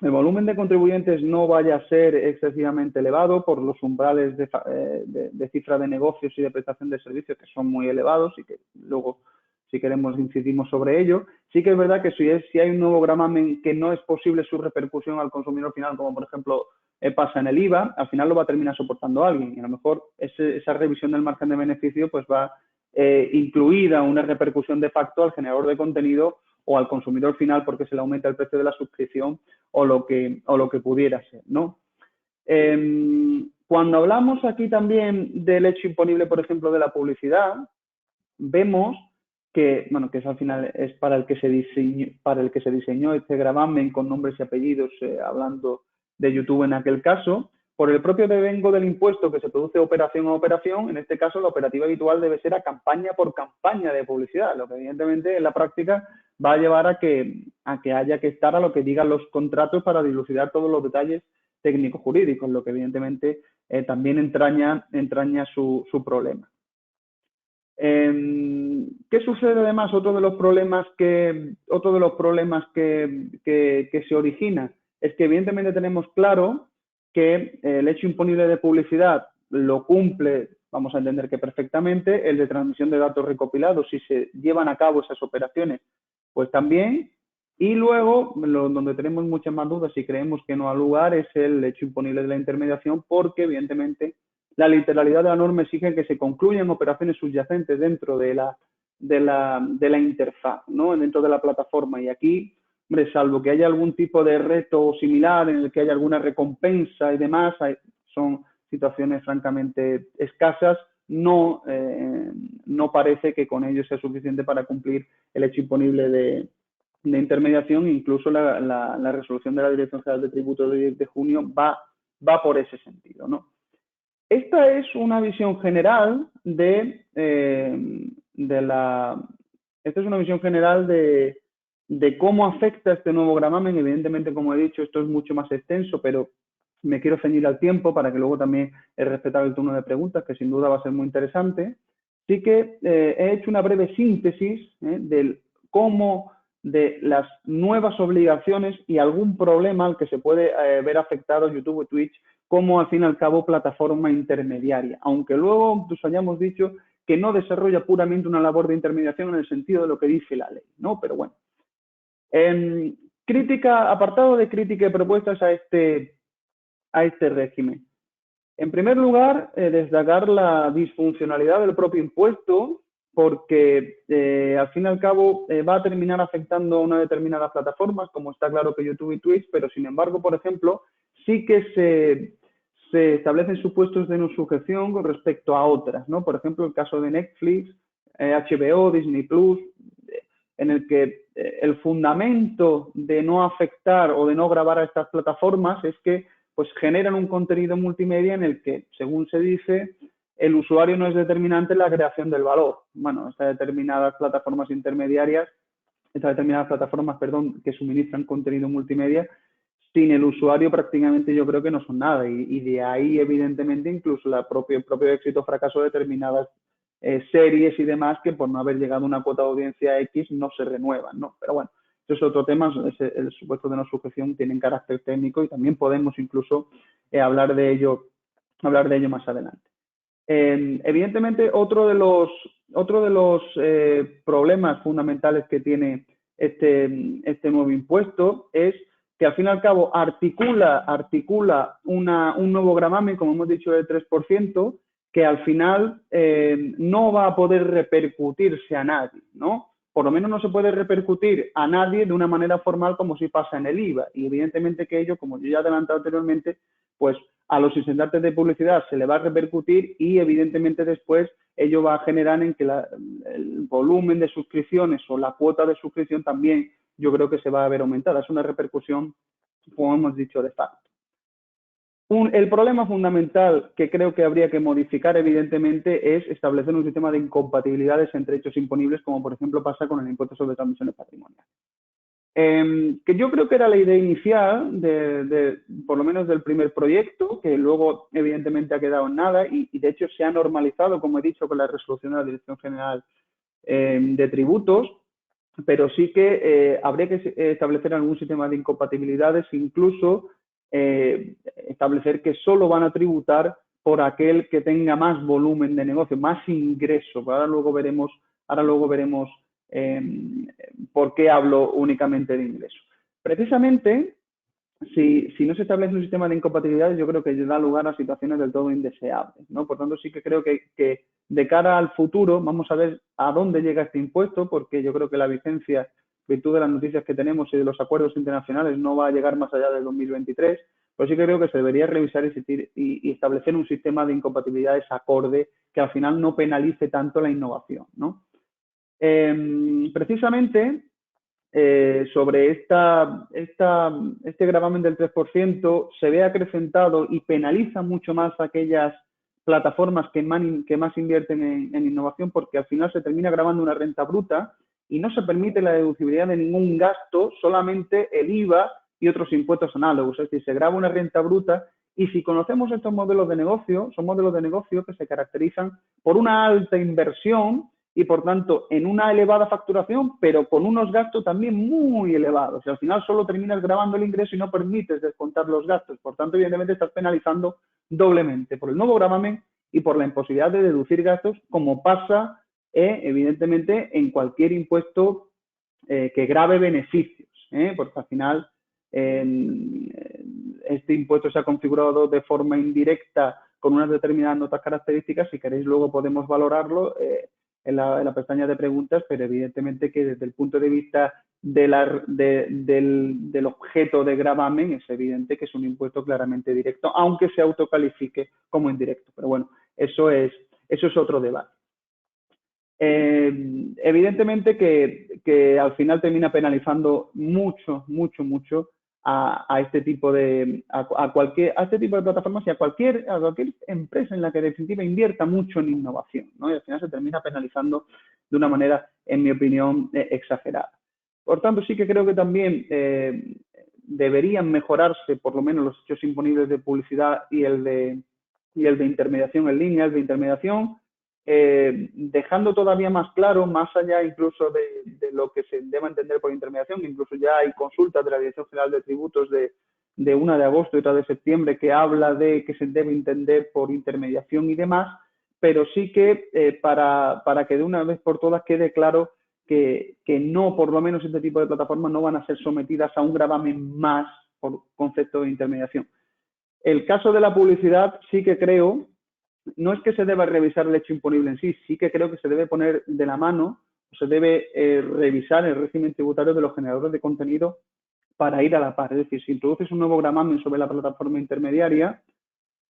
el volumen de contribuyentes no vaya a ser excesivamente elevado por los umbrales de cifra de negocios y de prestación de servicios que son muy elevados y que luego, si queremos, incidimos sobre ello. Sí que es verdad que si hay un nuevo gravamen que no es posible su repercusión al consumidor final, como por ejemplo pasa en el IVA, al final lo va a terminar soportando alguien y a lo mejor esa revisión del margen de beneficio pues va incluida una repercusión de facto al generador de contenido o al consumidor final porque se le aumenta el precio de la suscripción o lo que pudiera ser, ¿no? Cuando hablamos aquí también del hecho imponible, por ejemplo, de la publicidad, vemos que, bueno, que eso al final es para el que se diseñó este gravamen con nombres y apellidos, hablando de YouTube en aquel caso, por el propio devengo del impuesto que se produce operación a operación, en este caso la operativa habitual debe ser a campaña por campaña de publicidad, lo que evidentemente en la práctica va a llevar a que haya que estar a lo que digan los contratos para dilucidar todos los detalles técnicos jurídicos, lo que evidentemente también entraña su problema. ¿Qué sucede además? Otro de los problemas que se origina es que evidentemente tenemos claro que el hecho imponible de publicidad lo cumple, vamos a entender que perfectamente, el de transmisión de datos recopilados, si se llevan a cabo esas operaciones, pues también. Y luego, donde tenemos muchas más dudas y creemos que no ha lugar, es el hecho imponible de la intermediación, porque evidentemente la literalidad de la norma exige que se concluyan operaciones subyacentes dentro de la interfaz, ¿no? Dentro de la plataforma. Y aquí, hombre, salvo que haya algún tipo de reto similar en el que haya alguna recompensa y demás, son situaciones francamente escasas, no parece que con ello sea suficiente para cumplir el hecho imponible de intermediación. Incluso la resolución de la Dirección General de Tributos de 10 de junio va por ese sentido, ¿no? Esta es una visión general de cómo afecta este nuevo gravamen. Evidentemente, como he dicho, esto es mucho más extenso, pero me quiero ceñir al tiempo para que luego también he respetado el turno de preguntas, que sin duda va a ser muy interesante. Sí que he hecho una breve síntesis del cómo de las nuevas obligaciones y algún problema al que se puede ver afectado YouTube o Twitch como al fin y al cabo plataforma intermediaria, aunque luego incluso hayamos dicho que no desarrolla puramente una labor de intermediación en el sentido de lo que dice la ley, ¿no? Pero bueno. Apartado de crítica y propuestas a este régimen. En primer lugar, destacar la disfuncionalidad del propio impuesto, porque al fin y al cabo va a terminar afectando a una determinadas plataformas, como está claro que YouTube y Twitch, pero sin embargo, por ejemplo, sí que se establecen supuestos de no sujeción con respecto a otras, ¿no? Por ejemplo, el caso de Netflix, HBO, Disney Plus, en el que el fundamento de no afectar o de no gravar a estas plataformas es que pues generan un contenido multimedia en el que, según se dice, el usuario no es determinante en la creación del valor. Bueno, estas determinadas plataformas, que suministran contenido multimedia, sin el usuario prácticamente yo creo que no son nada. Y de ahí, evidentemente, incluso el propio éxito o fracaso de determinadas series y demás que por no haber llegado a una cuota de audiencia X no se renuevan, ¿no? Pero bueno, eso es otro tema, el supuesto de no sujeción tiene carácter técnico y también podemos incluso hablar de ello más adelante. Evidentemente, otro de los problemas fundamentales que tiene este nuevo impuesto es que al fin y al cabo articula un nuevo gravamen, como hemos dicho, del 3%, que al final no va a poder repercutirse a nadie, ¿no? Por lo menos no se puede repercutir a nadie de una manera formal como si pasa en el IVA. Y evidentemente que ello, como yo ya he adelantado anteriormente, pues a los incendiantes de publicidad se le va a repercutir y evidentemente después ello va a generar en que el volumen de suscripciones o la cuota de suscripción también yo creo que se va a ver aumentada. Es una repercusión, como hemos dicho, de facto. El problema fundamental que creo que habría que modificar, evidentemente, es establecer un sistema de incompatibilidades entre hechos imponibles, como por ejemplo pasa con el impuesto sobre transmisiones patrimoniales. Que yo creo que era la idea inicial, por lo menos del primer proyecto, que luego evidentemente ha quedado en nada y de hecho se ha normalizado, como he dicho, con la resolución de la Dirección General de Tributos, pero sí que habría que establecer algún sistema de incompatibilidades, incluso establecer que solo van a tributar por aquel que tenga más volumen de negocio, más ingreso. Ahora luego veremos por qué hablo únicamente de ingreso. Precisamente, si no se establece un sistema de incompatibilidades, yo creo que da lugar a situaciones del todo indeseables, ¿no? Por tanto, sí que creo que de cara al futuro vamos a ver a dónde llega este impuesto, porque yo creo que la vigencia, virtud de las noticias que tenemos y de los acuerdos internacionales, no va a llegar más allá del 2023, pero sí que creo que se debería revisar y establecer un sistema de incompatibilidades acorde que al final no penalice tanto la innovación, ¿no? Precisamente sobre este gravamen del 3% se ve acrecentado y penaliza mucho más aquellas plataformas que más invierten en innovación, porque al final se termina gravando una renta bruta y no se permite la deducibilidad de ningún gasto, solamente el IVA y otros impuestos análogos. Es decir, se grava una renta bruta y si conocemos estos modelos de negocio, son modelos de negocio que se caracterizan por una alta inversión y, por tanto, en una elevada facturación, pero con unos gastos también muy elevados. Y al final solo terminas grabando el ingreso y no permites descontar los gastos. Por tanto, evidentemente, estás penalizando doblemente por el nuevo gravamen y por la imposibilidad de deducir gastos, como pasa, evidentemente, en cualquier impuesto que grave beneficios, porque al final este impuesto se ha configurado de forma indirecta con unas determinadas notas características. Si queréis, luego podemos valorarlo en la pestaña de preguntas, pero evidentemente que desde el punto de vista del objeto de gravamen es evidente que es un impuesto claramente directo, aunque se autocalifique como indirecto. Pero bueno, eso es otro debate. Evidentemente que al final termina penalizando mucho a este tipo de plataformas y a cualquier empresa en la que en definitiva invierta mucho en innovación, ¿no? Y al final se termina penalizando de una manera, en mi opinión, exagerada. Por tanto, sí que creo que también deberían mejorarse por lo menos los hechos imponibles de publicidad y el de intermediación en línea, el de intermediación, dejando todavía más claro, más allá incluso de lo que se deba entender por intermediación, que incluso ya hay consultas de la Dirección General de Tributos de 1 de agosto y otra de septiembre que habla de que se debe entender por intermediación y demás, pero sí que para que de una vez por todas quede claro que no, por lo menos este tipo de plataformas no van a ser sometidas a un gravamen más por concepto de intermediación. El caso de la publicidad sí que creo, no es que se deba revisar el hecho imponible en sí, sí que creo que se debe poner de la mano, se debe revisar el régimen tributario de los generadores de contenido para ir a la par. Es decir, si introduces un nuevo gravamen sobre la plataforma intermediaria,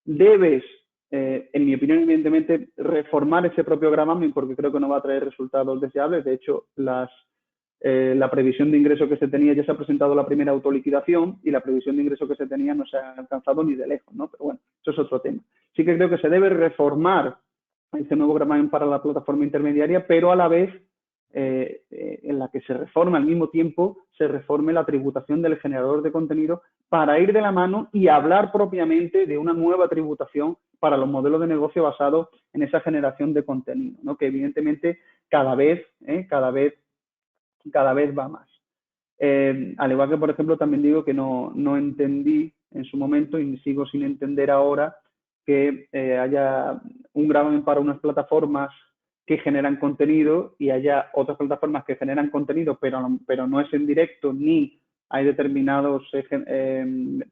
debes, en mi opinión, evidentemente, reformar ese propio gravamen porque creo que no va a traer resultados deseables. De hecho, la previsión de ingreso que se tenía, ya se ha presentado la primera autoliquidación y la previsión de ingreso que se tenía no se ha alcanzado ni de lejos, ¿no? Pero bueno, eso es otro tema. Sí que creo que se debe reformar este nuevo gravamen para la plataforma intermediaria, pero a la vez en la que se reforme al mismo tiempo, se reforme la tributación del generador de contenido para ir de la mano y hablar propiamente de una nueva tributación para los modelos de negocio basados en esa generación de contenido, ¿no? Que evidentemente cada vez va más. Al igual que, por ejemplo, también digo que no entendí en su momento y sigo sin entender ahora que haya un gravamen para unas plataformas que generan contenido y haya otras plataformas que generan contenido, pero no es en directo ni hay determinados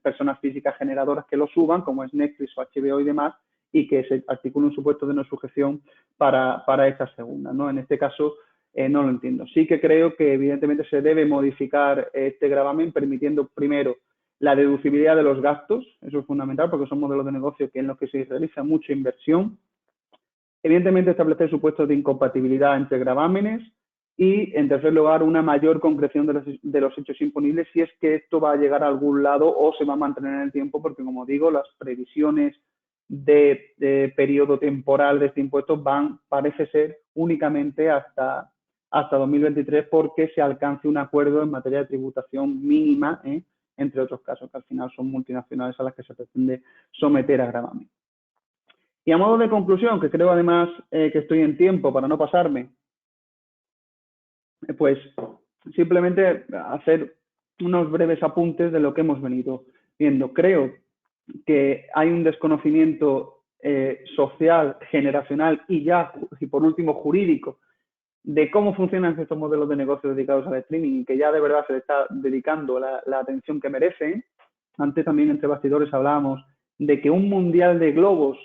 personas físicas generadoras que lo suban, como es Netflix o HBO y demás, y que se articula un supuesto de no sujeción para esta segunda, ¿no? En este caso, no lo entiendo. Sí que creo que evidentemente se debe modificar este gravamen permitiendo primero la deducibilidad de los gastos, eso es fundamental porque son modelos de negocio en los que se realiza mucha inversión. Evidentemente establecer supuestos de incompatibilidad entre gravámenes y, en tercer lugar, una mayor concreción de los hechos imponibles si es que esto va a llegar a algún lado o se va a mantener en el tiempo, porque, como digo, las previsiones de periodo temporal de este impuesto parece ser, únicamente hasta 2023 porque se alcance un acuerdo en materia de tributación mínima, entre otros casos, que al final son multinacionales a las que se pretende someter a gravamen. Y a modo de conclusión, que creo además que estoy en tiempo para no pasarme, pues simplemente hacer unos breves apuntes de lo que hemos venido viendo. Creo que hay un desconocimiento social, generacional y por último jurídico de cómo funcionan estos modelos de negocio dedicados al streaming y que ya de verdad se le está dedicando la atención que merecen. Antes también entre bastidores hablábamos de que un mundial de globos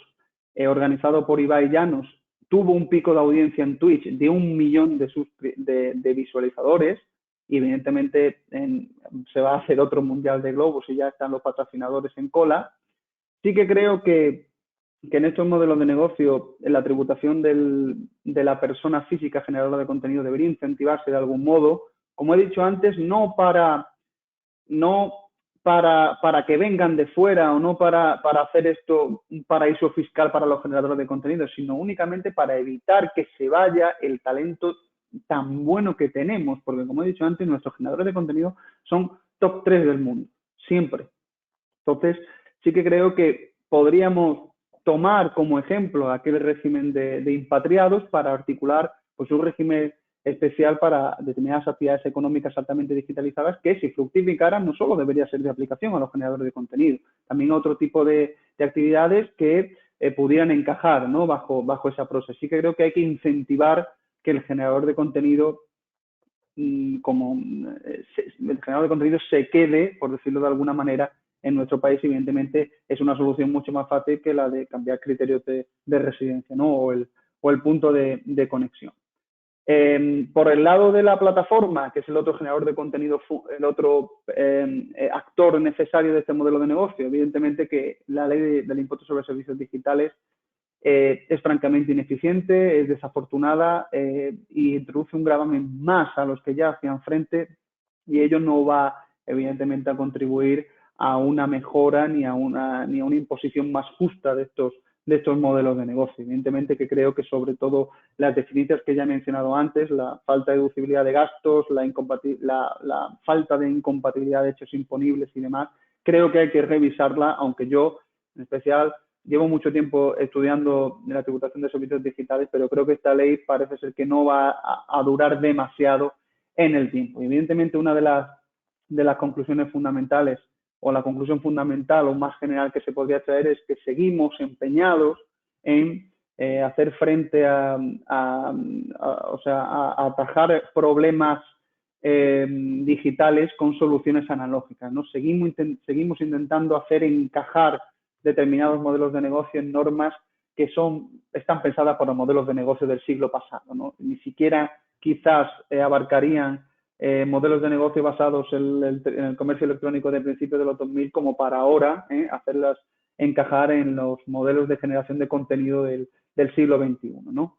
organizado por Ibai Llanos tuvo un pico de audiencia en Twitch de 1 millón de visualizadores y evidentemente se va a hacer otro mundial de globos y ya están los patrocinadores en cola. Sí que creo que en estos modelos de negocio la tributación de la persona física generadora de contenido debería incentivarse de algún modo, como he dicho antes, no para que vengan de fuera o no para hacer esto un paraíso fiscal para los generadores de contenido, sino únicamente para evitar que se vaya el talento tan bueno que tenemos, porque como he dicho antes, nuestros generadores de contenido son top 3 del mundo, siempre. Entonces, sí que creo que podríamos tomar como ejemplo aquel régimen de impatriados para articular pues, un régimen especial para determinadas actividades económicas altamente digitalizadas que, si fructificaran, no solo debería ser de aplicación a los generadores de contenido, también a otro tipo de actividades que pudieran encajar, ¿no? bajo esa proceso. Sí que creo que hay que incentivar que el generador de contenido el generador de contenido se quede, por decirlo de alguna manera, en nuestro país. Evidentemente es una solución mucho más fácil que la de cambiar criterios de residencia, ¿no? o el punto de conexión. Por el lado de la plataforma, que es el otro generador de contenido, el otro actor necesario de este modelo de negocio, evidentemente que la ley del impuesto sobre servicios digitales es francamente ineficiente, es desafortunada y introduce un gravamen más a los que ya hacían frente y ello no va evidentemente a contribuir a una mejora ni a una imposición más justa de estos modelos de negocio. Evidentemente que creo que sobre todo las deficiencias que ya he mencionado antes, la falta de deducibilidad de gastos, la falta de incompatibilidad de hechos imponibles y demás, creo que hay que revisarla, aunque yo en especial llevo mucho tiempo estudiando la tributación de servicios digitales, pero creo que esta ley parece ser que no va a durar demasiado en el tiempo. Evidentemente, una de las conclusiones fundamentales o la conclusión fundamental o más general que se podría traer es que seguimos empeñados en hacer frente a atajar problemas digitales con soluciones analógicas, ¿no? Seguimos intentando hacer encajar determinados modelos de negocio en normas que están pensadas para modelos de negocio del siglo pasado, ¿no? Ni siquiera quizás abarcarían modelos de negocio basados en el comercio electrónico de principios de los 2000 como para ahora hacerlas encajar en los modelos de generación de contenido del siglo XXI, ¿no?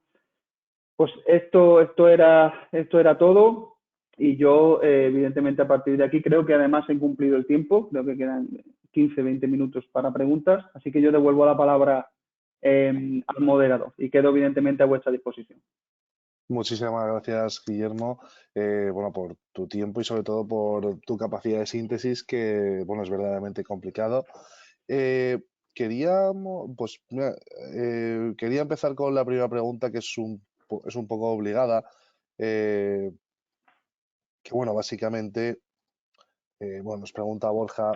Pues esto era todo y yo, evidentemente, a partir de aquí creo que además he cumplido el tiempo, creo que quedan 15, 20 minutos para preguntas, así que yo devuelvo la palabra al moderador y quedo evidentemente a vuestra disposición. Muchísimas gracias, Guillermo, bueno, por tu tiempo y sobre todo por tu capacidad de síntesis, que, bueno, es verdaderamente complicado. Pues, mira, quería empezar con la primera pregunta, que es un poco obligada, que, bueno, básicamente, bueno, nos pregunta Borja,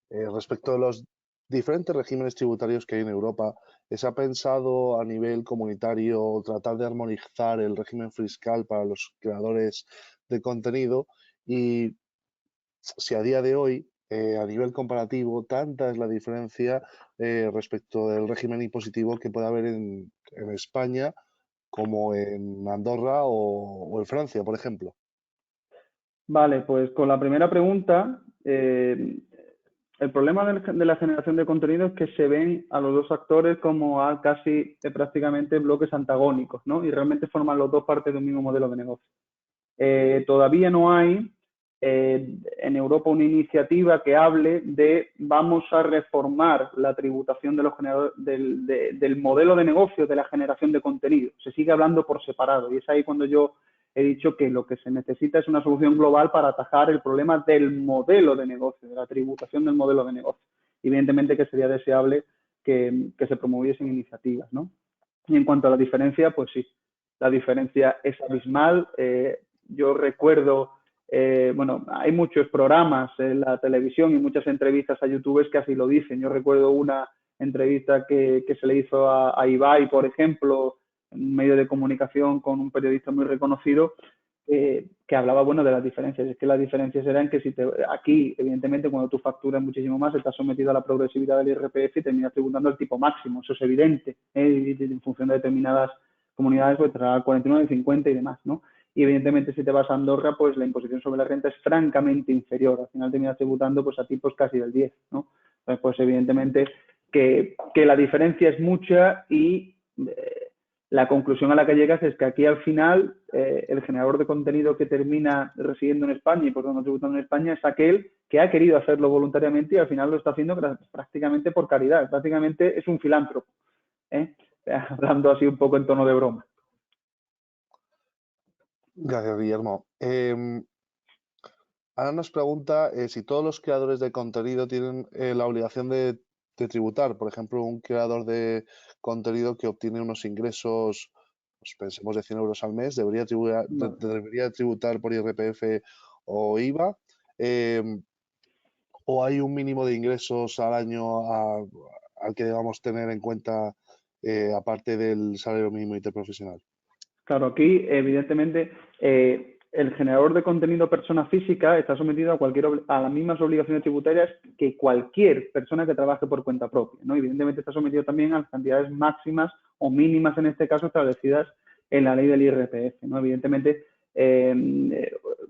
respecto a los diferentes regímenes tributarios que hay en Europa, ¿se ha pensado a nivel comunitario tratar de armonizar el régimen fiscal para los creadores de contenido? Y si a día de hoy, a nivel comparativo, tanta es la diferencia respecto del régimen impositivo que puede haber en España como en Andorra o en Francia, por ejemplo. Vale, pues con la primera pregunta, el problema de la generación de contenido es que se ven a los dos actores como a casi prácticamente bloques antagónicos, ¿no? Y realmente forman los dos partes de un mismo modelo de negocio. Todavía no hay en Europa una iniciativa que hable de vamos a reformar la tributación de los generadores, del modelo de negocio de la generación de contenido. Se sigue hablando por separado y es ahí cuando yo he dicho que lo que se necesita es una solución global para atajar el problema del modelo de negocio, de la tributación del modelo de negocio. Evidentemente que sería deseable que se promoviesen iniciativas, ¿no? Y en cuanto a la diferencia, pues sí, la diferencia es abismal. Yo recuerdo bueno, hay muchos programas en la televisión y muchas entrevistas a youtubers que así lo dicen. Yo recuerdo una entrevista que se le hizo a Ibai, por ejemplo, en un medio de comunicación con un periodista muy reconocido, que hablaba, bueno, de las diferencias. Es que las diferencias eran que aquí, evidentemente, cuando tú facturas muchísimo más, estás sometido a la progresividad del IRPF y terminas tributando el tipo máximo. Eso es evidente, y en función de determinadas comunidades, pues traerá 49, 50 y demás, ¿no? Y evidentemente si te vas a Andorra, pues la imposición sobre la renta es francamente inferior. Al final terminas tributando pues a tipos casi del 10, ¿no? Entonces, pues evidentemente que la diferencia es mucha y la conclusión a la que llegas es que aquí al final el generador de contenido que termina residiendo en España y por tanto tributando en España es aquel que ha querido hacerlo voluntariamente y al final lo está haciendo prácticamente por caridad. Prácticamente es un filántropo, ¿eh? Hablando así un poco en tono de broma. Gracias, Guillermo. Ahora nos pregunta si todos los creadores de contenido tienen la obligación de tributar. Por ejemplo, un creador de contenido que obtiene unos ingresos, pues pensemos de 100 euros al mes, Vale. debería tributar por IRPF o IVA. ¿O hay un mínimo de ingresos al año al que debamos tener en cuenta aparte del salario mínimo interprofesional? Claro, aquí evidentemente el generador de contenido persona física está sometido a las mismas obligaciones tributarias que cualquier persona que trabaje por cuenta propia, ¿no? Evidentemente está sometido también a las cantidades máximas o mínimas en este caso establecidas en la ley del IRPF, ¿no? Evidentemente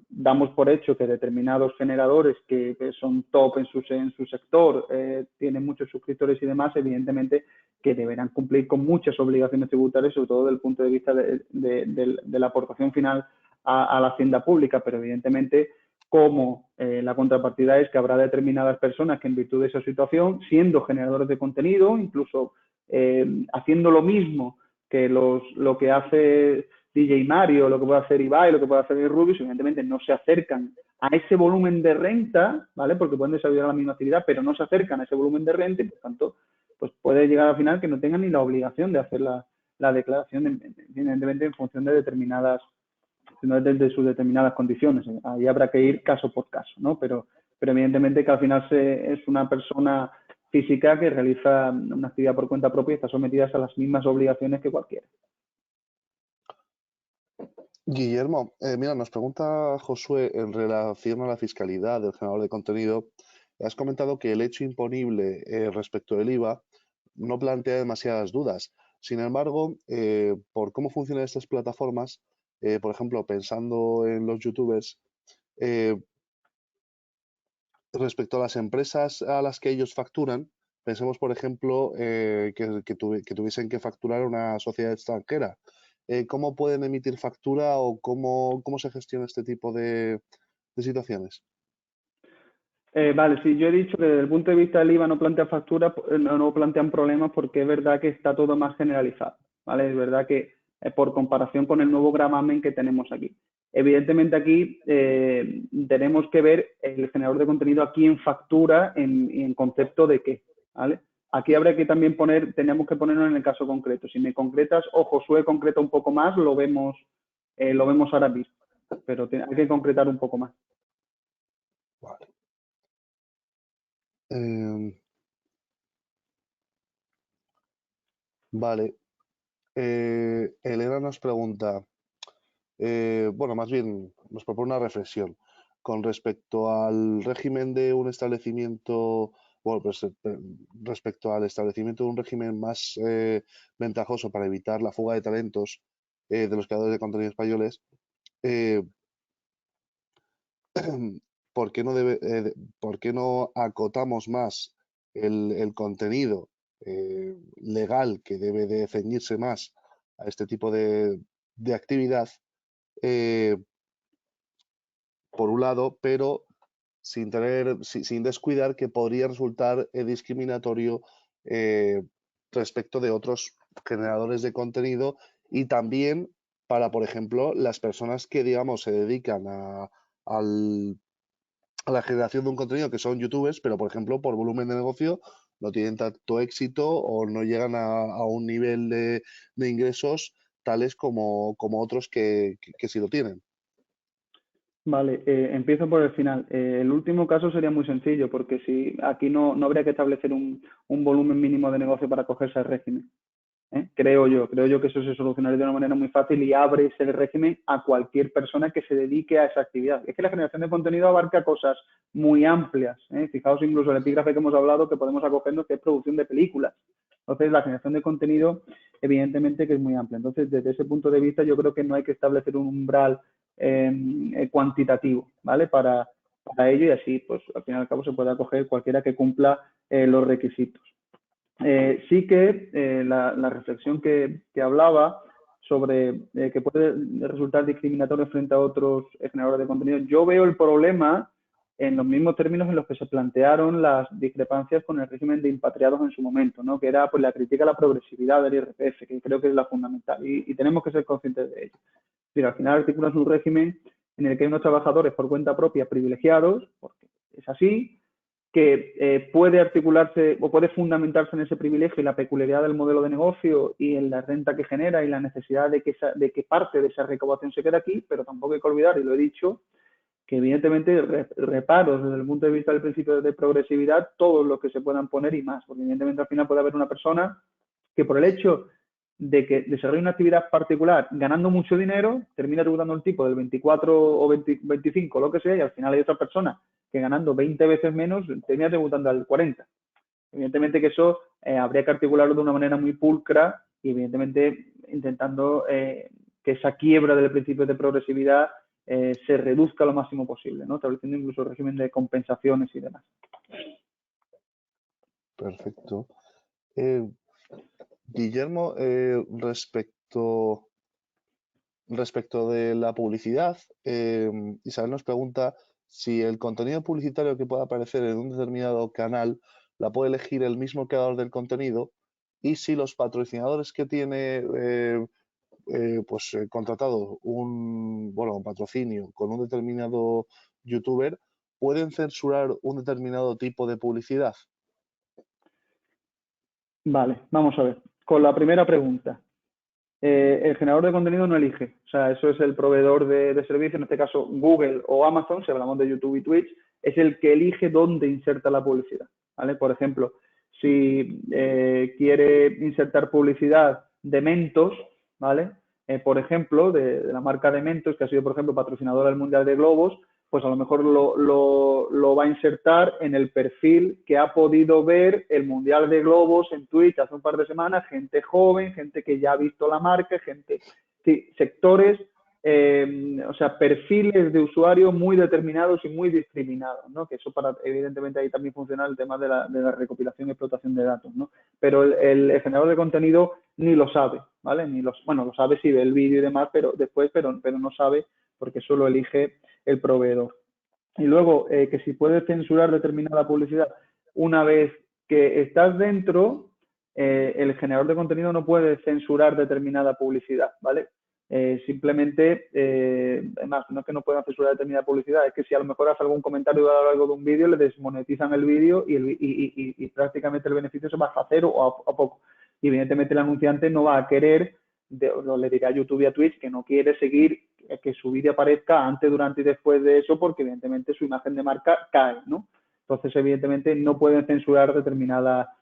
damos por hecho que determinados generadores que son top en su sector, tienen muchos suscriptores y demás, evidentemente que deberán cumplir con muchas obligaciones tributarias, sobre todo desde el punto de vista de la aportación final a la hacienda pública, pero evidentemente como la contrapartida es que habrá determinadas personas que en virtud de esa situación, siendo generadores de contenido, incluso haciendo lo mismo que lo que hace DJ Mario, lo que puede hacer Ibai, lo que puede hacer Rubius, evidentemente no se acercan a ese volumen de renta, ¿vale? Porque pueden desarrollar la misma actividad, pero no se acercan a ese volumen de renta y por tanto pues puede llegar al final que no tengan ni la obligación de hacer la declaración, evidentemente en función de de sus determinadas condiciones. Ahí habrá que ir caso por caso, ¿no? Pero evidentemente que al final es una persona física que realiza una actividad por cuenta propia y está sometida a las mismas obligaciones que cualquiera. Guillermo, mira, nos pregunta Josué en relación a la fiscalidad del generador de contenido. Has comentado que el hecho imponible respecto del IVA no plantea demasiadas dudas. Sin embargo, por cómo funcionan estas plataformas, por ejemplo, pensando en los youtubers, eh, respecto a las empresas a las que ellos facturan, pensemos, por ejemplo, que tuviesen que facturar a una sociedad extranjera. ¿Cómo pueden emitir factura o cómo se gestiona este tipo de situaciones? Vale, sí, yo he dicho que desde el punto de vista del IVA no plantea factura, no plantean problemas porque es verdad que está todo más generalizado, ¿vale? Es verdad que por comparación con el nuevo gravamen que tenemos aquí. Evidentemente aquí tenemos que ver el generador de contenido a quién factura en concepto de qué, ¿vale? Aquí habría que también tenemos que ponernos en el caso concreto. Si me concretas o Josué concreta un poco más, lo vemos ahora mismo, pero hay que concretar un poco más. Vale. Em, vale. Elena nos pregunta, bueno, más bien nos propone una reflexión con respecto al régimen de un establecimiento, bueno, pues respecto al establecimiento de un régimen más ventajoso para evitar la fuga de talentos de los creadores de contenido españoles. eh, ¿Por qué no por qué no acotamos más el contenido legal que debe de ceñirse más a este tipo de actividad, eh, por un lado, pero sin descuidar que podría resultar discriminatorio eh, respecto de otros generadores de contenido y también para, por ejemplo, las personas que, digamos, se dedican al a la generación de un contenido que son youtubers, pero por ejemplo por volumen de negocio no tienen tanto éxito o no llegan a un nivel de ingresos tales como otros que sí lo tienen. Vale, empiezo por el final. El último caso sería muy sencillo, porque si aquí no habría que establecer un volumen mínimo de negocio para acogerse al régimen. Creo yo que eso se solucionaría de una manera muy fácil y abre ese régimen a cualquier persona que se dedique a esa actividad. Es que la generación de contenido abarca cosas muy amplias. Fijaos incluso el epígrafe que hemos hablado que podemos acogernos, que es producción de películas. Entonces, la generación de contenido, evidentemente que es muy amplia. Entonces, desde ese punto de vista, yo creo que no hay que establecer un umbral cuantitativo, ¿vale? Para ello y así, pues, al fin y al cabo se puede acoger cualquiera que cumpla los requisitos. Sí que la reflexión que hablaba sobre que puede resultar discriminatorio frente a otros generadores de contenido, yo veo el problema en los mismos términos en los que se plantearon las discrepancias con el régimen de impatriados en su momento, ¿no? Que era pues, la crítica a la progresividad del IRPF, que creo que es la fundamental, y tenemos que ser conscientes de ello. Es decir, al final articulas un régimen en el que hay unos trabajadores por cuenta propia privilegiados, porque es así, que puede articularse o puede fundamentarse en ese privilegio y la peculiaridad del modelo de negocio y en la renta que genera y la necesidad de que parte de esa recaudación se quede aquí, pero tampoco hay que olvidar, y lo he dicho, que evidentemente reparos desde el punto de vista del principio de progresividad, todos los que se puedan poner y más, porque evidentemente al final puede haber una persona que por el hecho de que desarrolle una actividad particular ganando mucho dinero, termina tributando el tipo del 24 o 20, 25, lo que sea, y al final hay otra persona que ganando 20 veces menos termina tributando al 40. Evidentemente que eso habría que articularlo de una manera muy pulcra y evidentemente intentando que esa quiebra del principio de progresividad se reduzca lo máximo posible, ¿no? Estableciendo incluso el régimen de compensaciones y demás. Perfecto. Guillermo, respecto de la publicidad, Isabel nos pregunta si el contenido publicitario que pueda aparecer en un determinado canal la puede elegir el mismo creador del contenido y si los patrocinadores que tiene contratado un patrocinio con un determinado youtuber pueden censurar un determinado tipo de publicidad. Vale, vamos a ver. Con la primera pregunta. El generador de contenido no elige. O sea, eso es el proveedor de servicio, en este caso Google o Amazon, si hablamos de YouTube y Twitch, es el que elige dónde inserta la publicidad. ¿Vale? Por ejemplo, si quiere insertar publicidad de Mentos, ¿vale? Por ejemplo, de la marca de Mentos, que ha sido, por ejemplo, patrocinadora del Mundial de Globos, pues a lo mejor lo va a insertar en el perfil que ha podido ver el Mundial de Globos en Twitch hace un par de semanas, gente joven, gente que ya ha visto la marca, gente, sí, sectores, o sea, perfiles de usuario muy determinados y muy discriminados, ¿no? Que eso evidentemente ahí también funciona el tema de la recopilación y explotación de datos, ¿no? Pero el generador de contenido ni lo sabe, ¿vale? Bueno, lo sabe si ve el vídeo y demás, pero no sabe porque eso lo elige el proveedor. Y luego, que si puedes censurar determinada publicidad, una vez que estás dentro, el generador de contenido no puede censurar determinada publicidad, ¿vale? Simplemente, además, no es que no puedan censurar determinada publicidad, es que si a lo mejor hace algún comentario a lo largo de un vídeo, le desmonetizan el vídeo y prácticamente el beneficio se baja a cero o a poco. Y evidentemente el anunciante no va a querer, le dirá a YouTube y a Twitch que no quiere seguir que su vídeo aparezca antes, durante y después de eso, porque evidentemente su imagen de marca cae, ¿no? Entonces, evidentemente, no pueden censurar determinada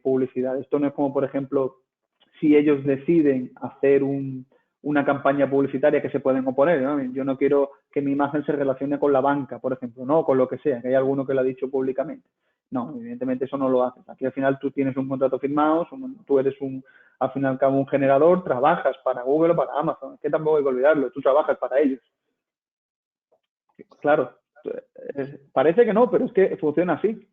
publicidad. Esto no es como, por ejemplo, si ellos deciden hacer una campaña publicitaria que se pueden oponer, ¿no? Yo no quiero que mi imagen se relacione con la banca, por ejemplo, no, con lo que sea, que hay alguno que lo ha dicho públicamente. No, evidentemente eso no lo haces. Aquí al final tú tienes un contrato firmado, tú eres al fin y al cabo un generador, trabajas para Google o para Amazon, es que tampoco hay que olvidarlo, tú trabajas para ellos. Claro, parece que no, pero es que funciona así.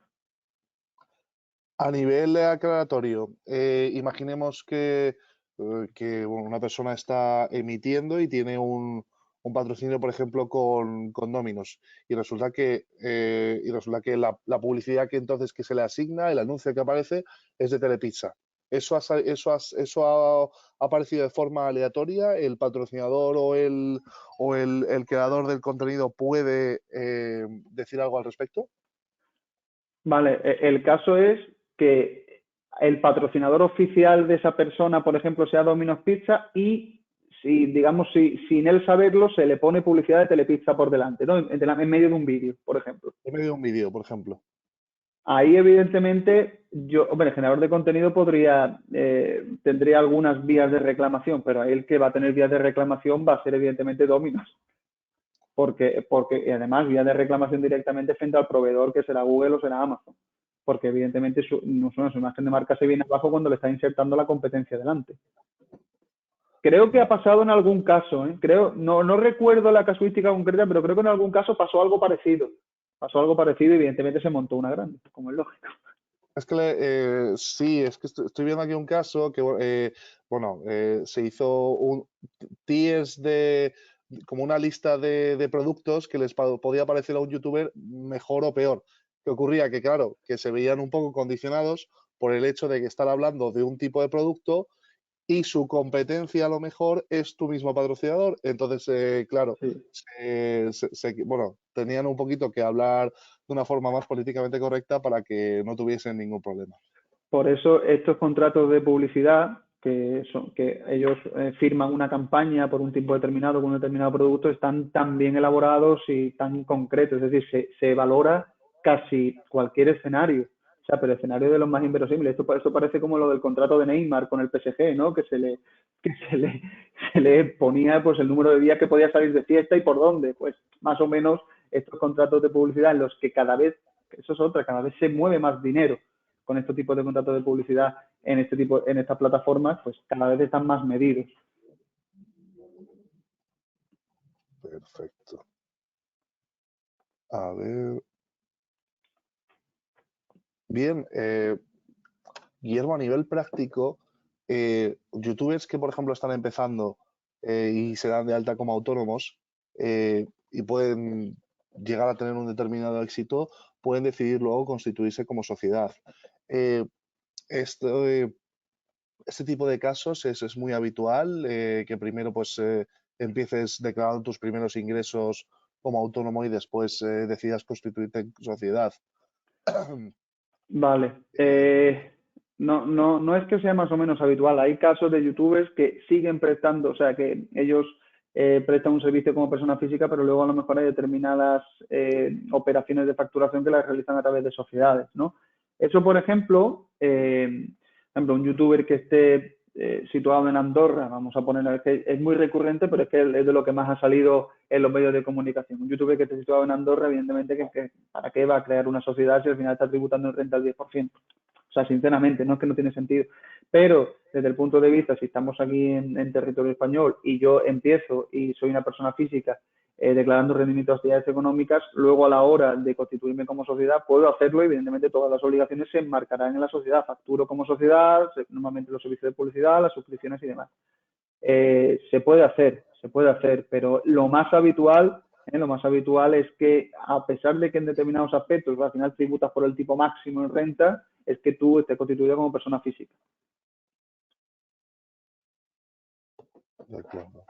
A nivel aclaratorio, imaginemos que una persona está emitiendo y tiene un patrocinio, por ejemplo, con Domino's y resulta que la publicidad que se le asigna, el anuncio que aparece es de Telepizza. Eso ha aparecido de forma aleatoria. El patrocinador o el creador del contenido puede decir algo al respecto. Vale, el caso es que el patrocinador oficial de esa persona, por ejemplo, sea Domino's Pizza y digamos, sin él saberlo, se le pone publicidad de Telepizza por delante, ¿no? En medio de un vídeo, por ejemplo. En medio de un vídeo, por ejemplo. Ahí, evidentemente, hombre, el generador de contenido tendría algunas vías de reclamación, pero ahí el que va a tener vías de reclamación va a ser, evidentemente, Domino's. Porque y además, vías de reclamación directamente frente al proveedor, que será Google o será Amazon. Porque, evidentemente, su imagen de marca se viene abajo cuando le está insertando la competencia delante. Creo que ha pasado en algún caso, ¿eh? No recuerdo la casuística concreta, pero creo que en algún caso pasó algo parecido. Pasó algo parecido y evidentemente se montó una grande, como es lógico. Es que sí, es que estoy viendo aquí un caso que, se hizo un tiers como una lista de productos que les podía parecer a un youtuber mejor o peor. ¿Qué ocurría? Que claro, que se veían un poco condicionados por el hecho de que estar hablando de un tipo de producto y su competencia a lo mejor es tu mismo patrocinador. Entonces, claro, Sí. tenían un poquito que hablar de una forma más políticamente correcta para que no tuviesen ningún problema. Por eso estos contratos de publicidad, que ellos firman una campaña por un tiempo determinado con un determinado producto, están tan bien elaborados y tan concretos. Es decir, se valora casi cualquier escenario. O sea, pero escenario de los más inverosímiles. Esto parece como lo del contrato de Neymar con el PSG, ¿no? Que se le ponía pues el número de días que podía salir de fiesta y por dónde. Pues más o menos estos contratos de publicidad en los que cada vez se mueve más dinero con este tipo de contratos de publicidad en estas plataformas, pues cada vez están más medidos. Perfecto. A ver. Bien, Guillermo, a nivel práctico, youtubers que, por ejemplo, están empezando y se dan de alta como autónomos y pueden llegar a tener un determinado éxito, pueden decidir luego constituirse como sociedad. Este tipo de casos es muy habitual, que primero pues empieces declarando tus primeros ingresos como autónomo y después decidas constituirte en sociedad. Vale. No es que sea más o menos habitual. Hay casos de youtubers que siguen prestando, o sea, que ellos prestan un servicio como persona física, pero luego a lo mejor hay determinadas operaciones de facturación que las realizan a través de sociedades, ¿no? Eso, por ejemplo, un youtuber que esté situado en Andorra, vamos a poner, que es muy recurrente, pero es que es de lo que más ha salido en los medios de comunicación. Un youtuber que esté situado en Andorra, evidentemente, que ¿para qué va a crear una sociedad si al final está tributando en renta al 10%? O sea, sinceramente, no es que no tiene sentido. Pero desde el punto de vista, si estamos aquí en territorio español y yo empiezo y soy una persona física declarando rendimientos de actividades económicas, luego a la hora de constituirme como sociedad puedo hacerlo y evidentemente todas las obligaciones se enmarcarán en la sociedad. Facturo como sociedad, normalmente los servicios de publicidad, las suscripciones y demás. Se puede hacer, pero lo más habitual es que, a pesar de que en determinados aspectos al final tributas por el tipo máximo en renta, es que tú estés constituido como persona física. De acuerdo.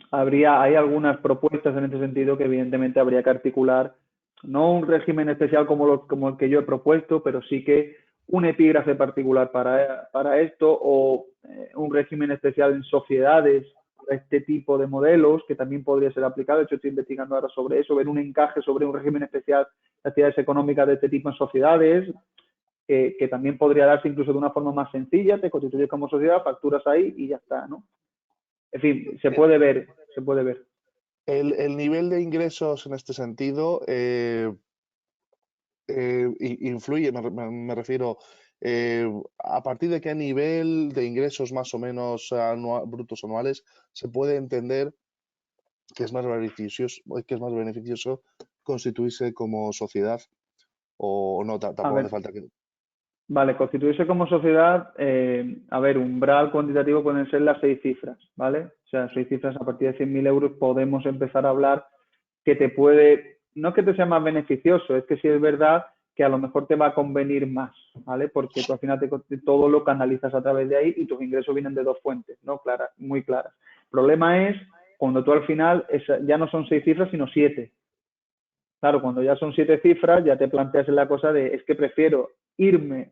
Hay algunas propuestas en este sentido que evidentemente habría que articular, no un régimen especial como el que yo he propuesto, pero sí que un epígrafe particular para esto o un régimen especial en sociedades, este tipo de modelos que también podría ser aplicado. De hecho, estoy investigando ahora sobre eso, ver un encaje sobre un régimen especial de actividades económicas de este tipo en sociedades, que también podría darse incluso de una forma más sencilla, te constituyes como sociedad, facturas ahí y ya está, ¿no? En fin, se puede ver. El nivel de ingresos en este sentido influye, me refiero, a partir de qué nivel de ingresos más o menos brutos anuales se puede entender que es más beneficioso constituirse como sociedad o no, A tampoco hace ver, falta que... vale, constituirse como sociedad, umbral cuantitativo pueden ser las 6 cifras, ¿vale? O sea, 6 cifras a partir de 100.000 euros podemos empezar a hablar que te puede, no que te sea más beneficioso, es que sí es verdad que a lo mejor te va a convenir más, ¿vale? Porque tú al final todo lo canalizas a través de ahí y tus ingresos vienen de 2 fuentes, ¿no? Claras, muy claras. El problema es cuando tú al final ya no son 6 cifras, sino 7. Claro, cuando ya son 7 cifras, ya te planteas en la cosa es que prefiero irme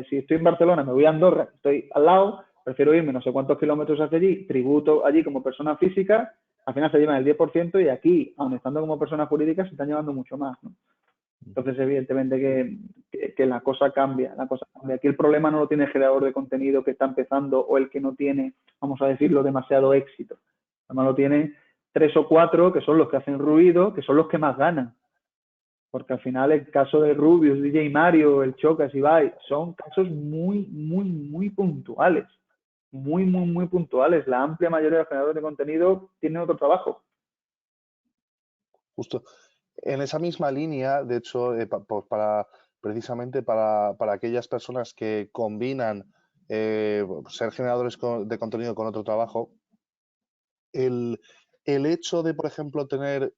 si estoy en Barcelona, me voy a Andorra, estoy al lado, prefiero irme no sé cuántos kilómetros hacia allí, tributo allí como persona física, al final se llevan el 10% y aquí, aun estando como persona jurídica, se están llevando mucho más, ¿no? Entonces, evidentemente que la cosa cambia, la cosa cambia. Aquí el problema no lo tiene el creador de contenido que está empezando o el que no tiene, vamos a decirlo, demasiado éxito. Además lo tiene 3 o 4 que son los que hacen ruido, que son los que más ganan. Porque al final el caso de Rubius, DJ Mario, el Chocas, Ibai, son casos muy, muy, muy puntuales. Muy, muy, muy puntuales. La amplia mayoría de los generadores de contenido tienen otro trabajo. Justo. En esa misma línea, de hecho, precisamente para aquellas personas que combinan ser generadores de contenido con otro trabajo, el, el hecho de, por ejemplo, tener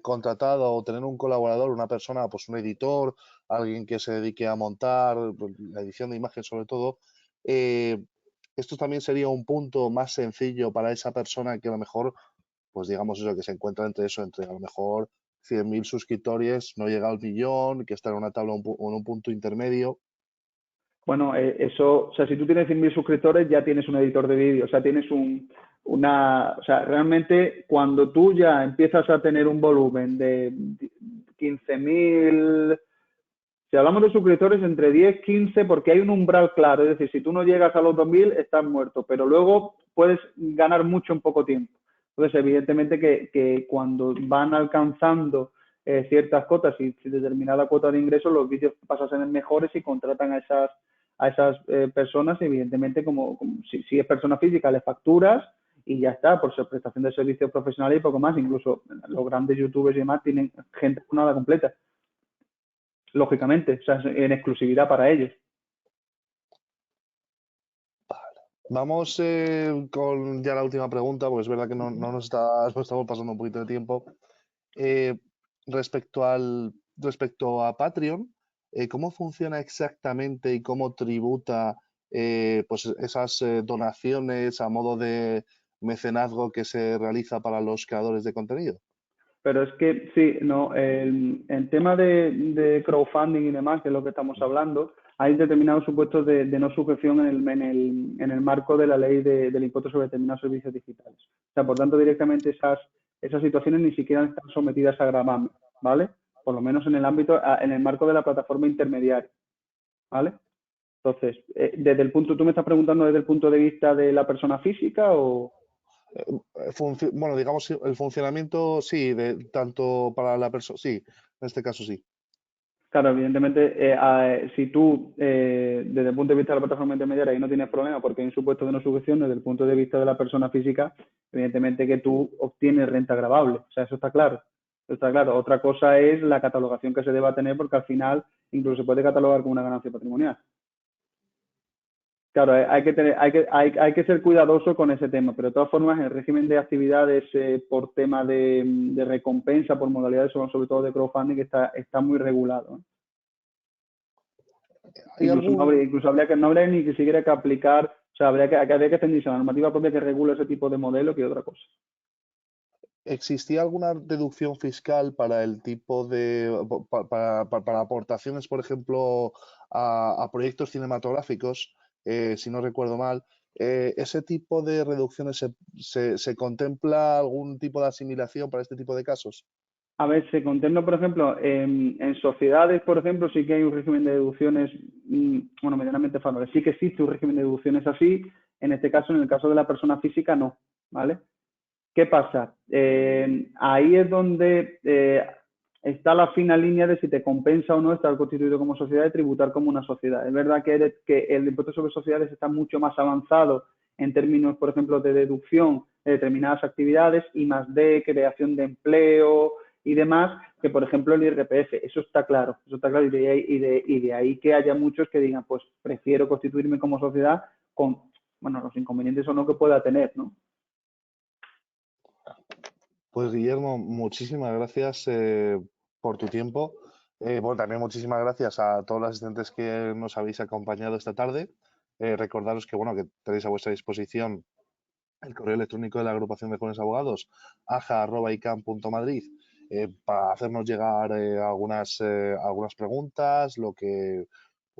contratado o tener un colaborador, una persona, pues un editor, alguien que se dedique a montar pues, la edición de imagen sobre todo, eh, esto también sería un punto más sencillo para esa persona que a lo mejor, pues digamos eso, que se encuentra entre eso, entre a lo mejor 100.000 suscriptores, no llega al millón, que está en una tabla en un punto intermedio. Bueno, eso, o sea, si tú tienes 100.000 suscriptores, ya tienes un editor de vídeo, o sea, tienes o sea, realmente cuando tú ya empiezas a tener un volumen de 15.000, si hablamos de suscriptores, entre 10, 15, porque hay un umbral claro, es decir, si tú no llegas a los 2.000, estás muerto, pero luego puedes ganar mucho en poco tiempo. Entonces, evidentemente que cuando van alcanzando ciertas cotas y determinada cuota de ingresos, los vídeos pasan a ser mejores y contratan a esas personas, evidentemente, como si es persona física, le facturas y ya está, por su prestación de servicios profesionales y poco más. Incluso los grandes youtubers y demás tienen gente jornada completa, lógicamente, o sea, en exclusividad para ellos. Vamos con ya la última pregunta, porque es verdad que no estamos pasando un poquito de tiempo. Eh, respecto a Patreon, ¿cómo funciona exactamente y cómo tributa pues esas donaciones a modo de mecenazgo que se realiza para los creadores de contenido? Pero es que sí, no, el tema de crowdfunding y demás, que es lo que estamos hablando, hay determinados supuestos de no sujeción en el marco de la ley del impuesto sobre determinados servicios digitales. O sea, por tanto, directamente esas situaciones ni siquiera están sometidas a gravamen, ¿vale? Por lo menos en el ámbito, en el marco de la plataforma intermediaria, ¿vale? Entonces, desde el punto, ¿tú me estás preguntando desde el punto de vista de la persona física o...? Bueno, digamos, el funcionamiento, sí, de tanto para la persona, sí, en este caso sí. Claro, evidentemente, si tú, desde el punto de vista de la plataforma intermediaria, ahí no tienes problema porque hay un supuesto de no sujeción, desde el punto de vista de la persona física, evidentemente que tú obtienes renta gravable. O sea, eso está claro. Eso está claro. Otra cosa es la catalogación que se deba tener porque al final incluso se puede catalogar como una ganancia patrimonial. Claro, hay que ser cuidadoso con ese tema, pero de todas formas el régimen de actividades por tema de recompensa, por modalidades, sobre todo de crowdfunding, está muy regulado, ¿eh? ¿Hay algún, Incluso no habría ni que siquiera que aplicar, o sea, habría que ceñirse a la normativa propia que regula ese tipo de modelo que otra cosa. ¿Existía alguna deducción fiscal para el tipo de, para aportaciones, por ejemplo, a proyectos cinematográficos, si no recuerdo mal? ¿Ese tipo de reducciones se contempla algún tipo de asimilación para este tipo de casos? A ver, se contempla, por ejemplo, en sociedades, por ejemplo, sí que hay un régimen de deducciones, bueno, medianamente favorable. Sí que existe un régimen de deducciones así. En este caso, en el caso de la persona física, no, ¿vale? ¿Qué pasa? Ahí es donde está la fina línea de si te compensa o no estar constituido como sociedad y tributar como una sociedad. Es verdad que el impuesto sobre sociedades está mucho más avanzado en términos, por ejemplo, de deducción de determinadas actividades y más de creación de empleo y demás, que por ejemplo el IRPF. Eso está claro y de ahí que haya muchos que digan, pues prefiero constituirme como sociedad con, bueno, los inconvenientes o no que pueda tener, ¿no? Pues Guillermo, muchísimas gracias por tu tiempo. Bueno, también muchísimas gracias a todos los asistentes que nos habéis acompañado esta tarde. Recordaros que, bueno, que tenéis a vuestra disposición el correo electrónico de la agrupación de jóvenes abogados, aja@icam.madrid, para hacernos llegar algunas preguntas, lo que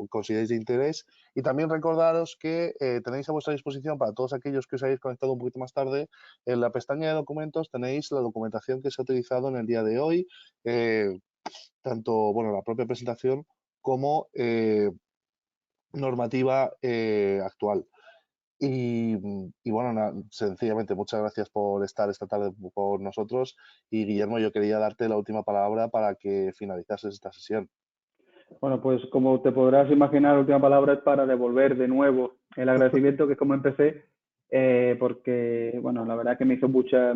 consideréis de interés. Y también recordaros que tenéis a vuestra disposición, para todos aquellos que os hayáis conectado un poquito más tarde, en la pestaña de documentos tenéis la documentación que se ha utilizado en el día de hoy, tanto la propia presentación como normativa actual. Y bueno, sencillamente muchas gracias por estar esta tarde con nosotros, y Guillermo, yo quería darte la última palabra para que finalizases esta sesión. Bueno, pues como te podrás imaginar, la última palabra es para devolver de nuevo el agradecimiento, que es como empecé, porque, bueno, la verdad que me hizo mucha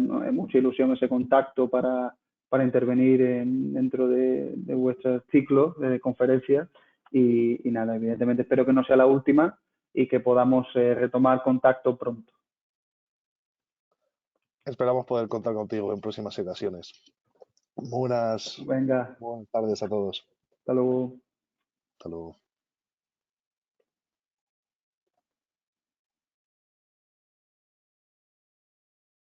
ilusión ese contacto para intervenir dentro de vuestros ciclos de conferencias y nada, evidentemente espero que no sea la última y que podamos retomar contacto pronto. Esperamos poder contar contigo en próximas ocasiones. Buenas, Venga, buenas tardes a todos. hasta luego. Hasta luego.